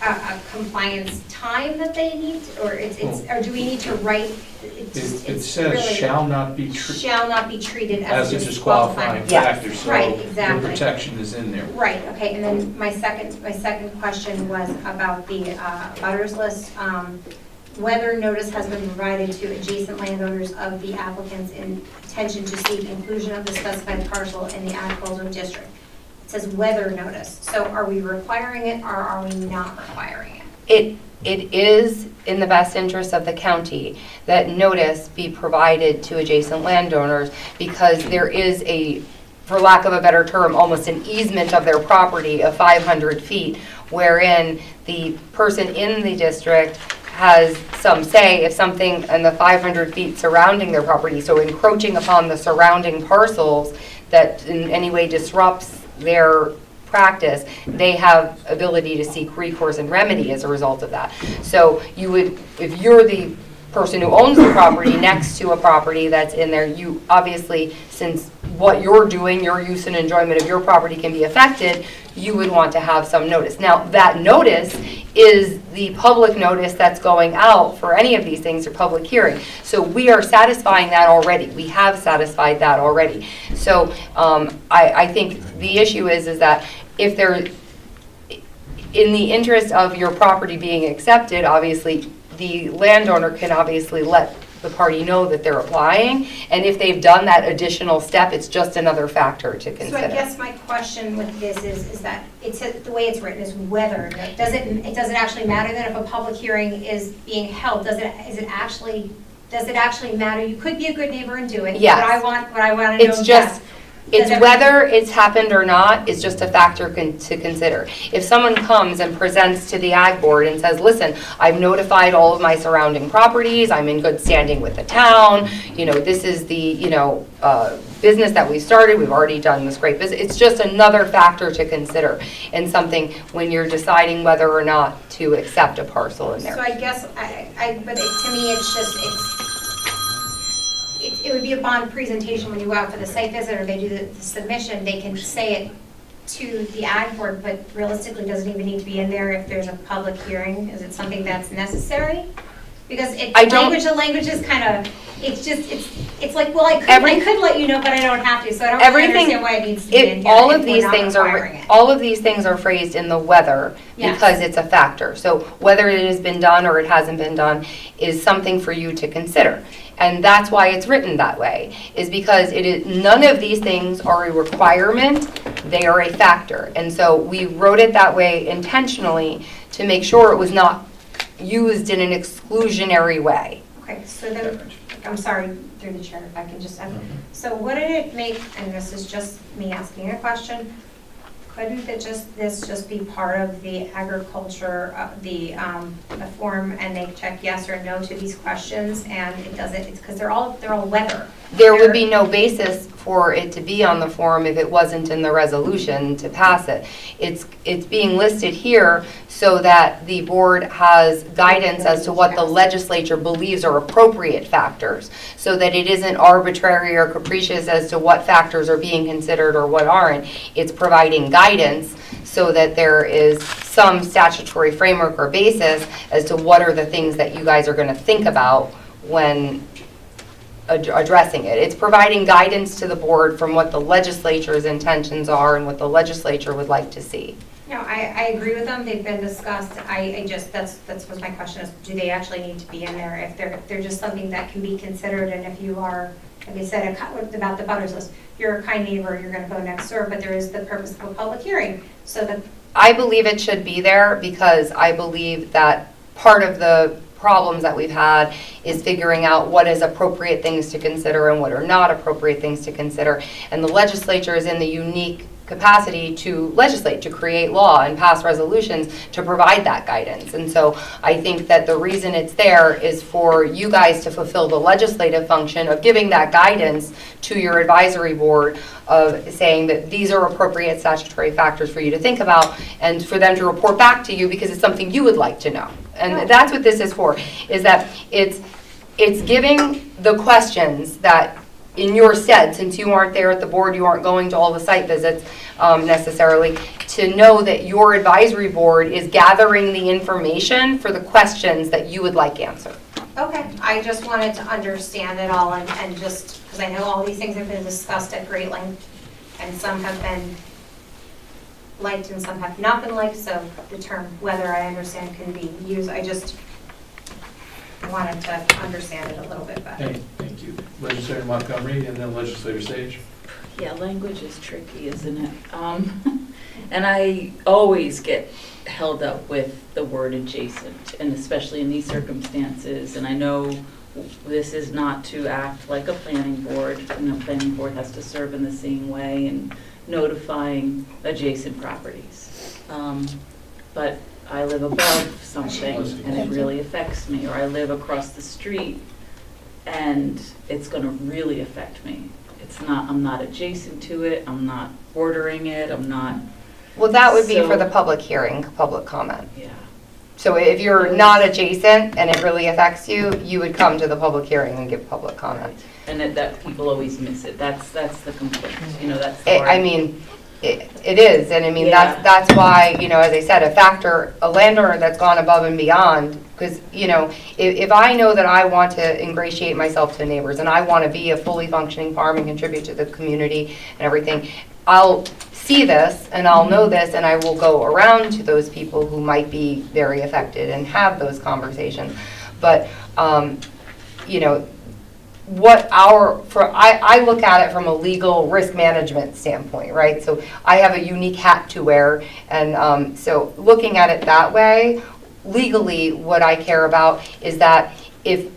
a compliance time that they need, or or do we need to write? It says shall not be treated as a as disqualifying Yes. factor, so Right, the exactly. protection is in there. Right, okay, and then my second question was about the butters list. Whether notice has been provided to adjacent landowners of the applicant's intention to seek inclusion of the specified parcel in the agricultural district. It says whether notice. So are we requiring it or are we not requiring it? It is in the best interest of the county that notice be provided to adjacent landowners because there is a, for lack of a better term, almost an easement of their property of 500 feet wherein the person in the district has some say if something in the 500 feet surrounding their property, so encroaching upon the surrounding parcels that in any way disrupts their practice, they have ability to seek recourse and remedy as a result of that. So you would, if you're the person who owns the property next to a property that's in there, you obviously, since what you're doing, your use and enjoyment of your property can be affected, you would want to have some notice. Now, that notice is the public notice that's going out for any of these things or public hearing. So we are satisfying that already. We have satisfied that already. So I think the issue is that if there, in the interest of your property being accepted, obviously the landowner can obviously let the party know that they're applying, and if they've done that additional step, it's just another factor to consider. So I guess my question with this is that it's the way it's written is whether. Does it actually matter that if a public hearing is being held? Does it actually matter? You could be a good neighbor and do it. Yes. What I want to know It's is just, it's Does whether it's happened or not is just a factor to consider. If someone comes and presents to the Ag Board and says, listen, I've notified all of my surrounding properties, I'm in good standing with the town, you know, this is the, you know, business that we started, we've already done this great business, it's just another factor to consider and something when you're deciding whether or not to accept a parcel in there. So I guess, but to me, it would be a bond presentation when you go out for the site visit or they do the submission, they can say it to the Ag Board, but realistically, doesn't even need to be in there if there's a public hearing. Is it something that's necessary? Because the language is kind of, it's like, well, I could let you know, but I don't have to, so I don't really understand why it needs to be in here. All of these things are phrased in the whether because it's a factor. So whether it has been done or it hasn't been done is something for you to consider. And that's why it's written that way, is because none of these things are a requirement, they are a factor. And so we wrote it that way intentionally to make sure it was not used in an exclusionary way. Okay, so then, I'm sorry, through the chair, if I can just, so what did it make, and this is just me asking a question, couldn't this just be part of the agriculture, the form, and they check yes or no to these questions, and it doesn't, it's because they're all whether. There would be no basis for it to be on the form if it wasn't in the resolution to pass it. It's being listed here so that the board has guidance as to what the legislature believes are appropriate factors, so that it isn't arbitrary or capricious as to what factors are being considered or what aren't. It's providing guidance so that there is some statutory framework or basis as to what are the things that you guys are going to think about when addressing it. It's providing guidance to the board from what the legislature's intentions are and what the legislature would like to see. No, I agree with them, they've been discussed, I just, that's what my question is, do they actually need to be in there? If they're just something that can be considered, and if you are, like I said, about the butters list, you're a kind neighbor, you're gonna go next door, but there is the purpose of a public hearing, so that. I believe it should be there because I believe that part of the problems that we've had is figuring out what is appropriate things to consider and what are not appropriate things to consider. And the legislature is in the unique capacity to legislate, to create law and pass resolutions to provide that guidance. And so I think that the reason it's there is for you guys to fulfill the legislative function of giving that guidance to your advisory board of saying that these are appropriate statutory factors for you to think about and for them to report back to you because it's something you would like to know. And that's what this is for, is that it's giving the questions that in your stead, since you aren't there at the board, you aren't going to all the site visits necessarily, to know that your advisory board is gathering the information for the questions that you would like answered. Okay, I just wanted to understand it all and just, because I know all these things have been discussed at great length, and some have been liked and some have not been liked, so the term whether I understand can be used. I just wanted to understand it a little bit better. Hey, thank you. Legislator Montgomery and then Legislator Sage. Yeah, language is tricky, isn't it? And I always get held up with the word adjacent, and especially in these circumstances. And I know this is not to act like a planning board, and the planning board has to serve in the same way and notifying adjacent properties. But I live above something and it really affects me, or I live across the street and it's going to really affect me. I'm not adjacent to it, I'm not bordering it, I'm not. Well, that would be So- for the public hearing, public comment. Yeah. So if you're not adjacent and it really affects you, you would come to the public hearing and give public comment. And that people always miss it. That's the complaint, that's the I mean, it is, and I mean, Yeah. that's why, as I said, a landowner that's gone above and beyond, because, if I know that I want to ingratiate myself to neighbors and I want to be a fully functioning farm and contribute to the community and everything, I'll see this and I'll know this and I will go around to those people who might be very affected and have those conversations. But, I look at it from a legal risk management standpoint, right? So I have a unique hat to wear, and so looking at it that way, legally, what I care about is that if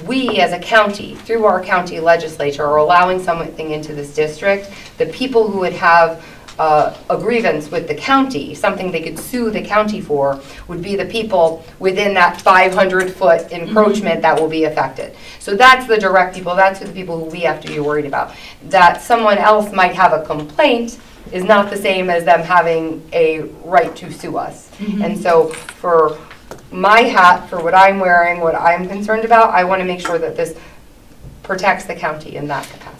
we as a county, through our county legislature, are allowing something into this district, the people who would have a grievance with the county, something they could sue the county for, would be the people within that 500-foot encroachment that will be affected. So that's the direct people, that's the people who we have to be worried about. That someone else might have a complaint is not the same as them having a right to sue us. And so for my hat, for what I'm wearing, what I'm concerned about, I want to make sure that this protects the county in that capacity.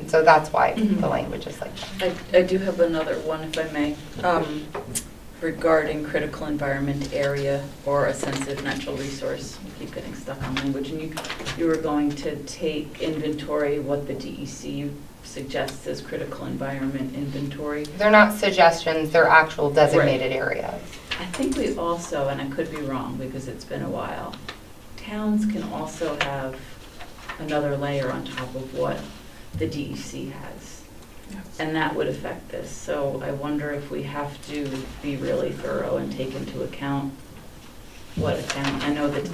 So that's why the language is like that. I do have another one, if I may, regarding critical environment area or a sensitive natural resource. I keep getting stuck on language. And you were going to take inventory, what the DEC suggests as critical environment inventory. They're not suggestions, they're actual designated areas. I think we also, and I could be wrong because it's been a while, towns can also have another layer on top of what the DEC has. And that would affect this. So I wonder if we have to be really thorough and take into account what a town, I know that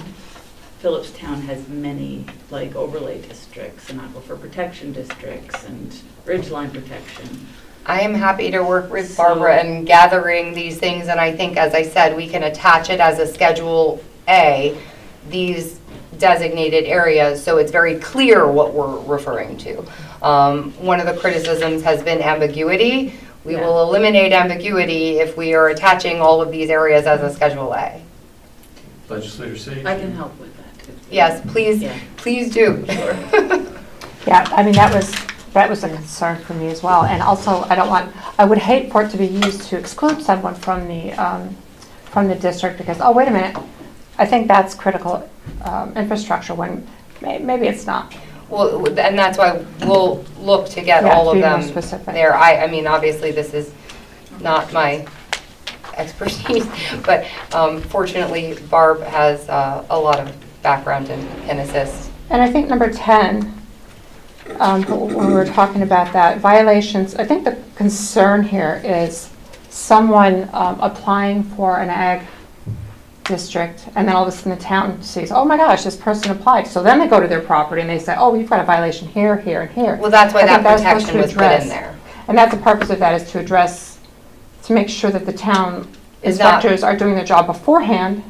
Phillipstown has many like overlay districts and aquifer protection districts and ridgeline protection. I am happy to work with Barbara in gathering these things, and I think, as I said, we can attach it as a Schedule A. These designated areas, so it's very clear what we're referring to. One of the criticisms has been ambiguity. We will eliminate ambiguity if we are attaching all of these areas as a Schedule A. Legislator Sage? I can help with that too. Yes, please, Yeah. please do. Yeah, I mean, that was a concern for me as well. And also, I would hate for it to be used to exclude someone from the district because, oh, wait a minute, I think that's critical infrastructure when maybe it's not. Well, and that's why we'll look to get Yeah, all of be more them specific. there. I mean, obviously, this is not my expertise, but fortunately, Barb has a lot of background and can assist. And I think number 10, when we were talking about that, violations, I think the concern here is someone applying for an ag district, and then all of a sudden the town sees, oh my gosh, this person applied. So then they go to their property and they say, oh, you've got a violation here, here, and here. Well, that's why I that think that's supposed protection to was put in address- there. And that's the purpose of that, is to address, to make sure that the town Is not- inspectors are doing their job beforehand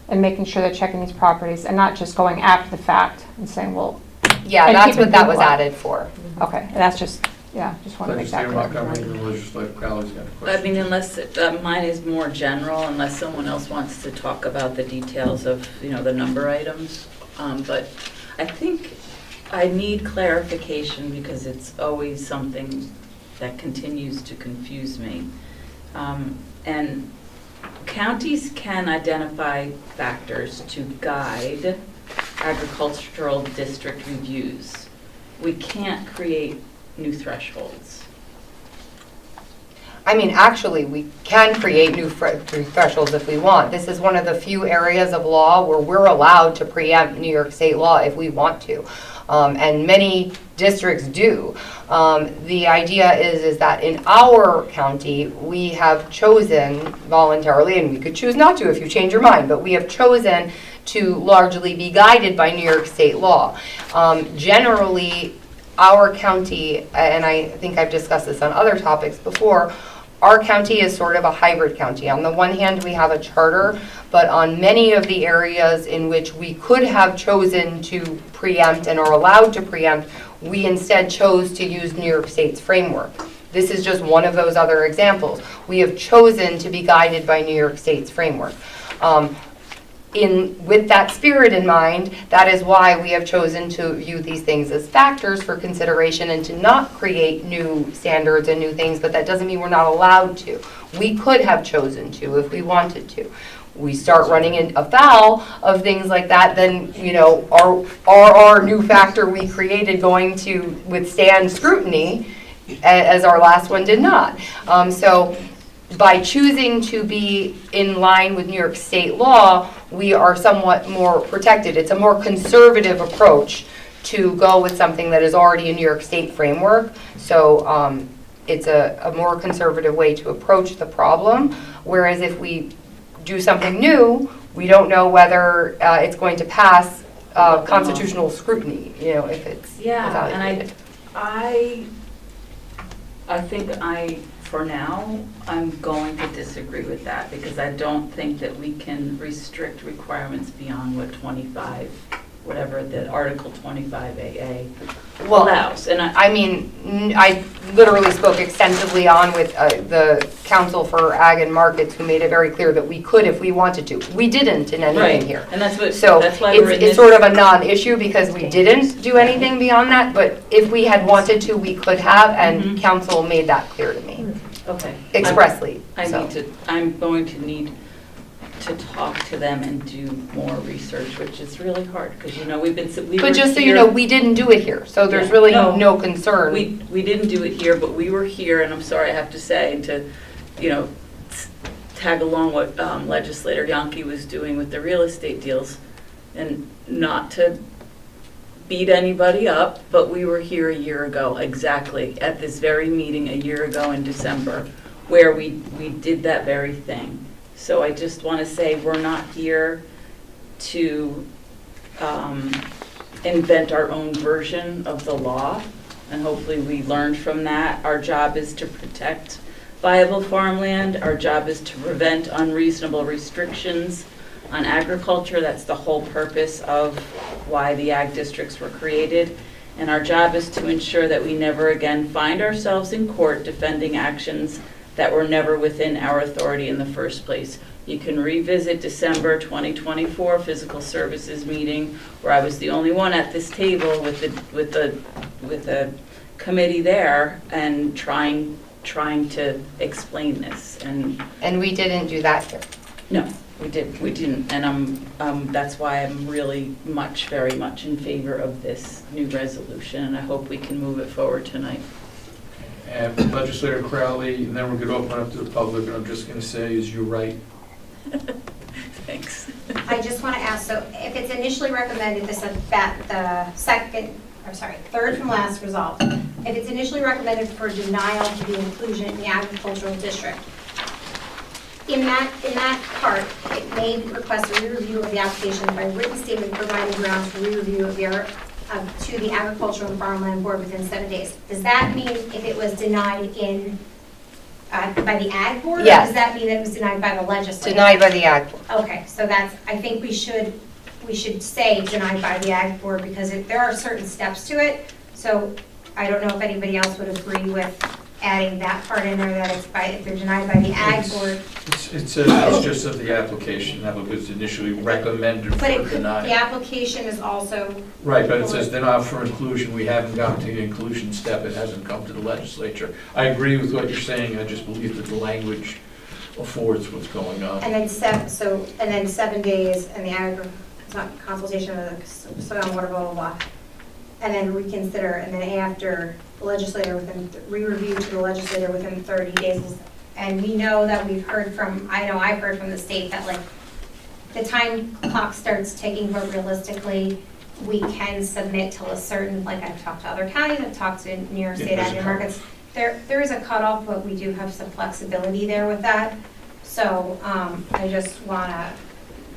and making sure they're checking these properties and not just going after the fact and saying, well, Yeah, And that's keeping what that was people up. added for. okay, and that's just, yeah, just want to make that Legislator clear. Montgomery, and Legislator Crowley's got a I question. mean, unless, mine is more general, unless someone else wants to talk about the details of, the number items. But I think I need clarification because it's always something that continues to confuse me. And counties can identify factors to guide agricultural district reviews. We can't create new thresholds. I mean, actually, we can create new thresholds if we want. This is one of the few areas of law where we're allowed to preempt New York State law if we want to. And many districts do. The idea is that in our county, we have chosen voluntarily, and we could choose not to if you change your mind, but we have chosen to largely be guided by New York State law. Generally, our county, and I think I've discussed this on other topics before, our county is sort of a hybrid county. On the one hand, we have a charter, but on many of the areas in which we could have chosen to preempt and are allowed to preempt, we instead chose to use New York State's framework. This is just one of those other examples. We have chosen to be guided by New York State's framework. With that spirit in mind, that is why we have chosen to view these things as factors for consideration and to not create new standards and new things, but that doesn't mean we're not allowed to. We could have chosen to if we wanted to. We start running afoul of things like that, then, are our new factor we created going to withstand scrutiny, as our last one did not. So by choosing to be in line with New York State law, we are somewhat more protected. It's a more conservative approach to go with something that is already a New York State framework. So it's a more conservative way to approach the problem. Whereas if we do something new, we don't know whether it's going to pass constitutional scrutiny, if it's evaluated. I think for now, I'm going to disagree with that because I don't think that we can restrict requirements beyond what 25, whatever the Article 25AA allows. And I literally spoke extensively on with the Council for Ag and Markets, who made it very clear that we could if we wanted to. We didn't in anything here. And that's what. So that's why we're in it's this. sort of a non-issue because we didn't do anything beyond that, but if we had wanted to, we could have, and Council made that clear to me Okay. expressly. I'm going to need to talk to them and do more research, which is really hard because But just so you know, we didn't do it here, so there's really no concern. We didn't do it here, but we were here, and I'm sorry I have to say, and to, tag along what Legislator Yonke was doing with the real estate deals, and not to beat anybody up, but we were here a year ago, exactly, at this very meeting a year ago in December, where we did that very thing. So I just want to say we're not here to invent our own version of the law, and hopefully we learned from that. Our job is to protect viable farmland. Our job is to prevent unreasonable restrictions on agriculture. That's the whole purpose of why the ag districts were created. And our job is to ensure that we never again find ourselves in court defending actions that were never within our authority in the first place. You can revisit December 2024 Physical Services meeting, where I was the only one at this table with the committee there and trying to explain this. And we didn't do that here. No, we didn't, and that's why I'm really very much in favor of this new resolution, and I hope we can move it forward tonight. And Legislator Crowley, and then we're going to open up to the public, and I'm just going to say, is you're right. Thanks. I just want to ask, so if it's initially recommended, this is third from last resolve, if it's initially recommended for denial to the inclusion in the agricultural district, in that part, it may request a re-review of the application by written statement providing grounds for re-review to the Agricultural and Farmland Board within 7 days. Does that mean if it was denied by the Ag Board? Yes. Or does that mean that it was denied by the legislature? Denied by the Ag Board. Okay, so I think we should say denied by the Ag Board, because there are certain steps to it. So I don't know if anybody else would agree with adding that part in there, that if they're denied by the Ag Board. It's just of the application, that was initially recommended But for the denial. application is also, Right, but it says denial for inclusion, we haven't gotten to the inclusion step, it hasn't come to the legislature. I agree with what you're saying, I just believe that the language affords what's going on. and then 7 days, and the consultation of the soil and water, blah, blah, blah. And then reconsider, and then after the legislator re-review to the legislator within 30 days. And we know that I've heard from the state that like the time clock starts ticking, but realistically, we can submit till a certain, like I've talked to other counties, I've talked to New York State Adjournment Markets. There is a cutoff, but we do have some flexibility there with that. So I just want to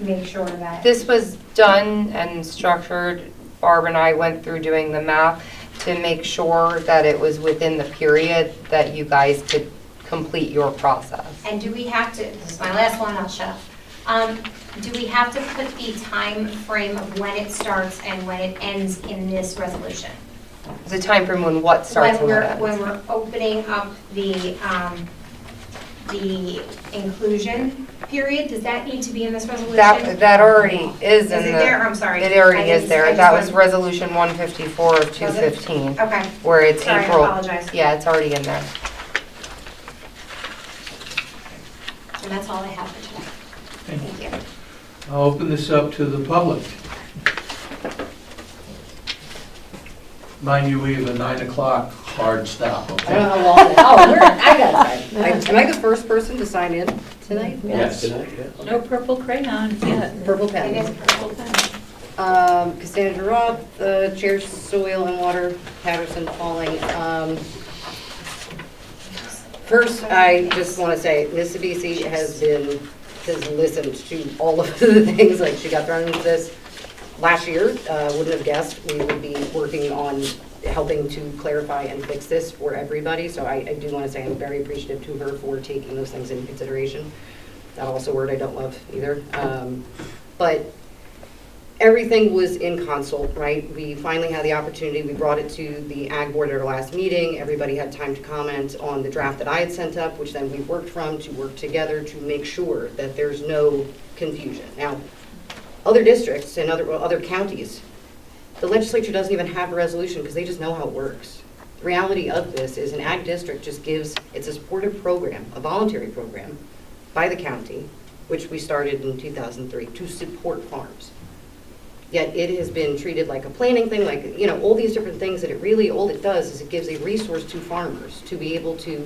make sure that. This was done and structured. Barb and I went through doing the math to make sure that it was within the period that you guys could complete your process. And do we have to, this is my last one, I'll shut up. Do we have to put the time frame of when it starts and when it ends in this resolution? The time frame when what starts and what ends. When we're opening up the inclusion period, does that need to be in this resolution? That already is in the. Is it there? I'm sorry. It already I is there. just That was wanted- resolution 154 of 215. Okay. Where it's Sorry, I April. apologize. Yeah, it's already in there. And that's all I have for today. Thank you. I'll open this up to the public. Mind you, we have a 9 o'clock hard stop, I okay? don't know how long, I got time. Am I the first person to sign in tonight? Yes. No purple crayons yet. Purple It pen. is purple pen. Cassandra Roth, the Chair Soil and Water, Patterson Falling. First, I just want to say, Ms. Sabisi has listened to all of the things, like she got thrown into this last year. Wouldn't have guessed we would be working on helping to clarify and fix this for everybody. So I do want to say I'm very appreciative to her for taking those things into consideration. That's also a word I don't love either. But everything was in consult, right? We finally had the opportunity. We brought it to the Ag Board at our last meeting. Everybody had time to comment on the draft that I had sent up, which then we worked from to work together to make sure that there's no confusion. Now, other districts and other counties, the legislature doesn't even have a resolution because they just know how it works. The reality of this is an ag district just it's a supportive program, a voluntary program by the county, which we started in 2003 to support farms. Yet it has been treated like a planning thing, like, all these different things that all it does is it gives a resource to farmers to be able to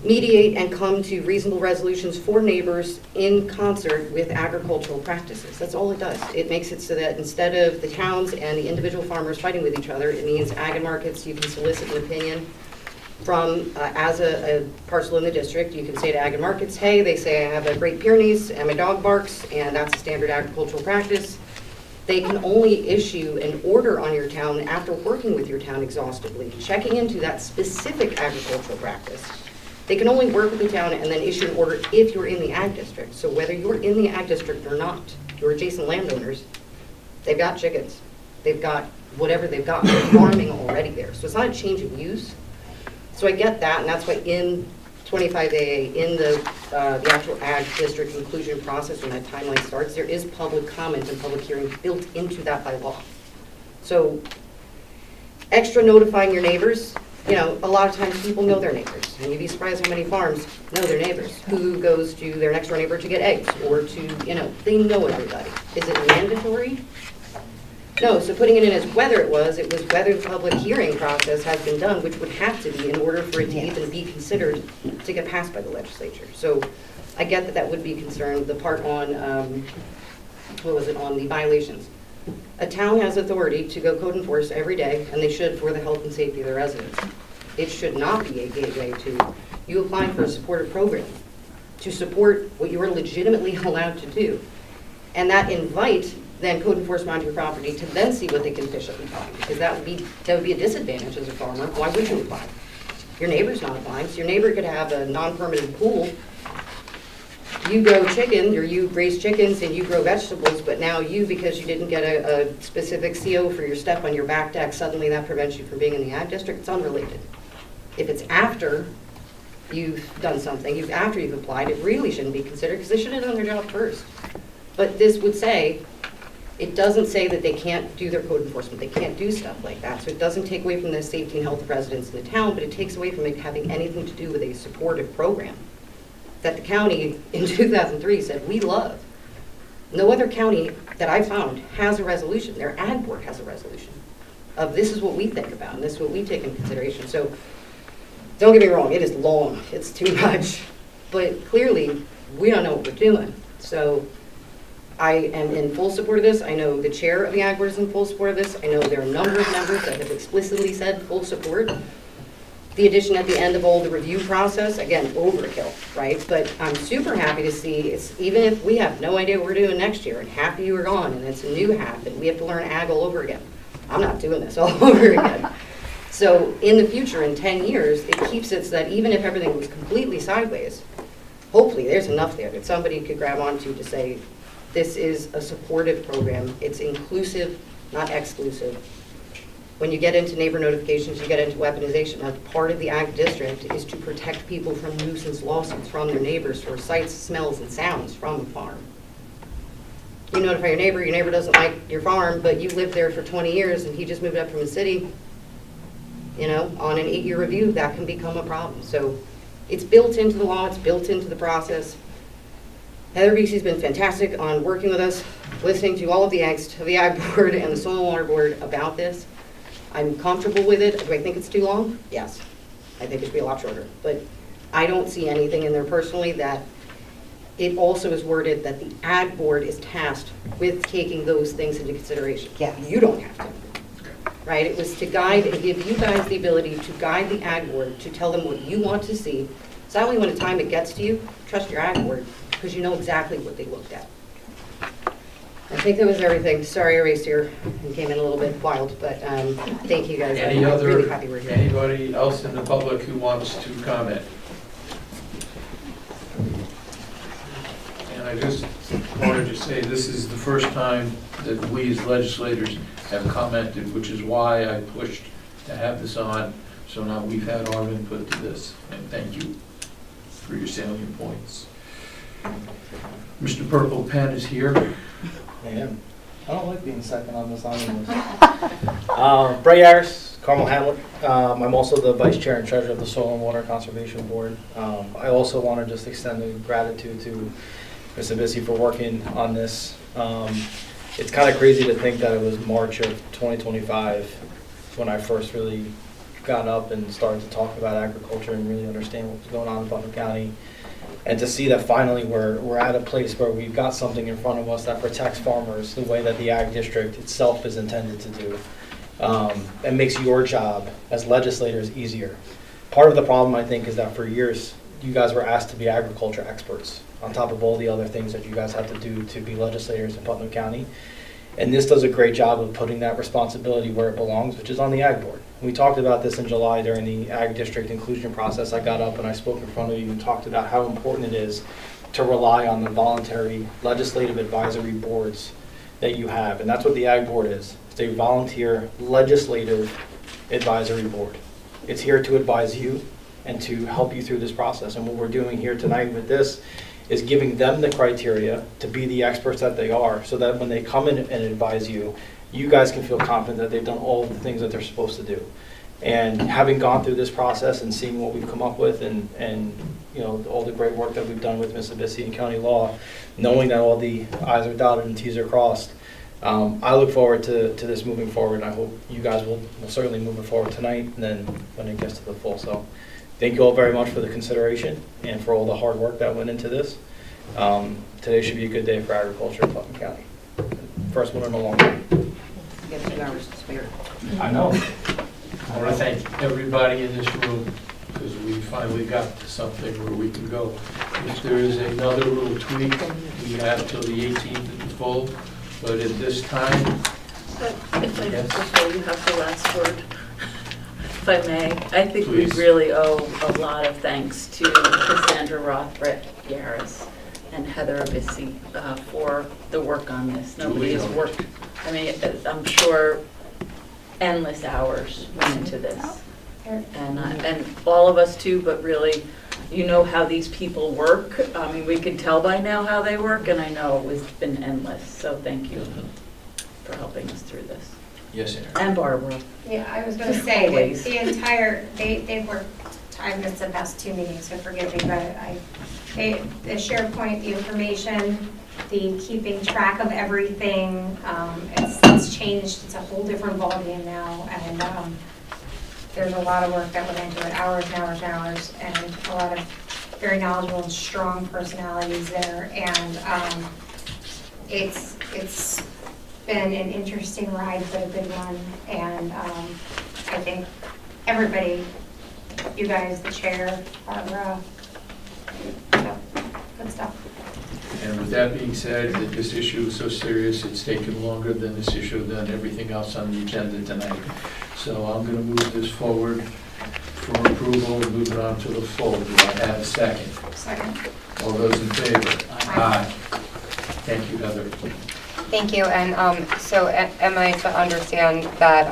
mediate and come to reasonable resolutions for neighbors in concert with agricultural practices. That's all it does. It makes it so that instead of the towns and the individual farmers fighting with each other, it means ag and markets, you can solicit an opinion from, as a parcel in the district, you can say to ag and markets, hey, they say I have a Great Pyrenees and my dog barks, and that's a standard agricultural practice. They can only issue an order on your town after working with your town exhaustively, checking into that specific agricultural practice. They can only work with the town and then issue an order if you're in the ag district. So whether you're in the ag district or not, your adjacent landowners, they've got chickens, they've got whatever they've got, they're farming already there. So it's not a change of use. So I get that, and that's why in 25AA, in the actual ag district inclusion process, when that timeline starts, there is public comment and public hearing built into that by law. So extra notifying your neighbors, you know, a lot of times people know their neighbors, and you'd be surprised how many farms know their neighbors. Who goes to their next door neighbor to get eggs, or to, you know, they know everybody. Is it mandatory? No, so putting it in as whether it was whether the public hearing process has been done, which would have to be in order for it to even be considered to get passed by the legislature. So I get that that would be concerned. The part on, what was it, on the violations. A town has authority to go code enforce every day, and they should for the health and safety of their residents. It should not be a gateway to you applying for a supportive program to support what you are legitimately allowed to do. And that invite then code enforcement onto your property to then see what they can fish up and find, because that would be a disadvantage as a farmer. Why would you apply? Your neighbor's not applying, so your neighbor could have a non-permitted pool. You grow chicken, or you raise chickens and you grow vegetables, but now you, because you didn't get a specific CO for your step on your back deck, suddenly that prevents you from being in the ag district. It's unrelated. If it's after you've done something, after you've applied, it really shouldn't be considered, because they should have done their job first. But this would say, it doesn't say that they can't do their code enforcement, they can't do stuff like that. So it doesn't take away from the safety and health of residents in the town, but it takes away from it having anything to do with a supportive program that the county in 2003 said we love. No other county that I found has a resolution. Their ag board has a resolution of this is what we think about and this is what we take into consideration. So don't get me wrong, it is long, it's too much, but clearly we don't know what we're doing. So I am in full support of this. I know the chair of the ag board is in full support of this. I know there are a number of members that have explicitly said full support. The addition at the end of all the review process, again, overkill, right? But I'm super happy to see, it's even if we have no idea what we're doing next year and half of you are gone and it's a new half and we have to learn ag all over again. I'm not doing this all over again. So in the future, in 10 years, it keeps it so that even if everything was completely sideways, hopefully there's enough there that somebody could grab onto to say, this is a supportive program. It's inclusive, not exclusive. When you get into neighbor notifications, you get into weaponization. Now, part of the ag district is to protect people from nuisance lawsuits from their neighbors for sights, smells, and sounds from a farm. You notify your neighbor doesn't like your farm, but you lived there for 20 years and he just moved up from the city, you know, on an 8-year review, that can become a problem. So it's built into the law, it's built into the process. Heather Beasley's been fantastic on working with us, listening to all of the ag board and the soil and water board about this. I'm comfortable with it. Do I think it's too long? Yes. I think it should be a lot shorter. But I don't see anything in there personally that it also is worded that the ag board is tasked with taking those things into consideration. Yes. You don't have to. Right? It was to guide and give you guys the ability to guide the ag board, to tell them what you want to see. So that way when the time it gets to you, trust your ag board, because you know exactly what they looked at. I think that was everything. Sorry I raced here and came in a little bit wild, but thank you guys. Any I'm other, really happy we're here. anybody else in the public who wants to comment? And I just wanted to say this is the first time that we as legislators have commented, which is why I pushed to have this on. So now we've had our input to this, and thank you for your salient points. Mr. Purple Pen is here. I am. I don't like being second on this item. Bray Harris, Carmel Hamlet. I'm also the Vice Chair and Treasurer of the Soil and Water Conservation Board. I also want to just extend a gratitude to Ms. Abissi for working on this. It's kind of crazy to think that it was March of 2025 when I first really got up and started to talk about agriculture and really understand what was going on in Putnam County. And to see that finally we're at a place where we've got something in front of us that protects farmers the way that the ag district itself is intended to do. And makes your job as legislators easier. Part of the problem, I think, is that for years you guys were asked to be agriculture experts on top of all the other things that you guys have to do to be legislators in Putnam County. And this does a great job of putting that responsibility where it belongs, which is on the ag board. We talked about this in July during the Ag District inclusion process. I got up and I spoke in front of you and talked about how important it is to rely on the voluntary legislative advisory boards that you have. And that's what the Ag Board is. It's a volunteer legislative advisory board. It's here to advise you and to help you through this process. And what we're doing here tonight with this is giving them the criteria to be the experts that they are, so that when they come in and advise you, you guys can feel confident that they've done all of the things that they're supposed to do. And having gone through this process and seeing what we've come up with and you know, all the great work that we've done with Mississippi and county law, knowing that all the I's are dotted and T's are crossed, I look forward to this moving forward. I hope you guys will certainly move it forward tonight and then when it gets to the full. So thank you all very much for the consideration and for all the hard work that went into this. Today should be a good day for agriculture in Putnam County. First one in a long time. You get 2 hours to spare. I know. I want to thank everybody in this room, because we finally got to something where we can go. If there is another little tweak, we have till the 18th in full, but at this time, If I, Yes. before you have the last word, if I may, I think Please. we really owe a lot of thanks to Cassandra Roth, Brett Yaris, and Heather Abissi for the work on this. Nobody has worked, I mean, I'm sure endless hours went into this. And all of us too, but really, you know how these people work. I mean, we can tell by now how they work, and I know it's been endless. So thank you for helping us through this. yes, Aaron. And Barbara. Yeah, I was gonna say, Always. the entire, they've worked, I missed the past 2 meetings, so forgive me, but the SharePoint, the information, the keeping track of everything, it's changed, it's a whole different ballgame now, and there's a lot of work that went into it, hours and hours and hours, and a lot of very knowledgeable and strong personalities there, and it's been an interesting ride, but a good one, and I think everybody, you guys, the chair, Barbara, so, good stuff. And with that being said, that this issue is so serious, it's taken longer than this issue than everything else on the agenda tonight. So I'm going to move this forward for approval and move it on to the full. Do I have a second? Second. All those in favor? Aye. Thank you, Heather. Thank you, and so am I to understand that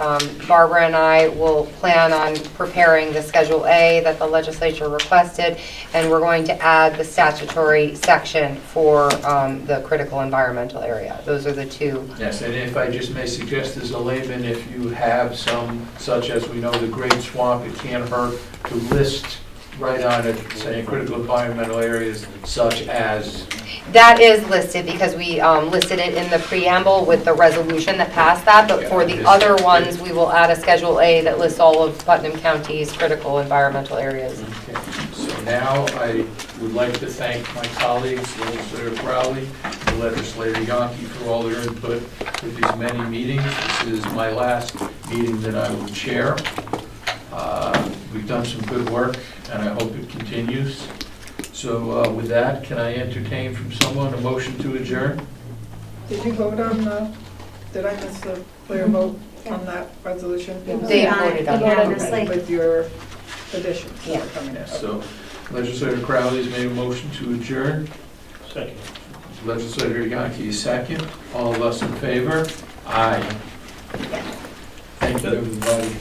Barbara and I will plan on preparing the Schedule A that the legislature requested, and we're going to add the statutory section for the critical environmental area. Those are the two. Yes, and if I just may suggest as a layman, if you have some, such as we know the Great Swamp, it can't hurt to list right on it, saying critical environmental areas such as. That is listed because we listed it in the preamble with the resolution that passed that, but for the other ones, we will add a Schedule A that lists all of Putnam County's critical environmental areas. Okay, so now I would like to thank my colleagues, Legislator Crowley, and Legislator Yonke for all their input with these many meetings. This is my last meeting that I will chair. We've done some good work, and I hope it continues. So with that, can I entertain from someone a motion to adjourn? Did you vote on did I miss the clear vote on that resolution? They voted on it. Unanimously. With your additions that Yeah. are coming in? Yes, so Legislator Crowley has made a motion to adjourn. Second. Legislator Yonke is second. All of us in favor? Aye. Thank you, everybody.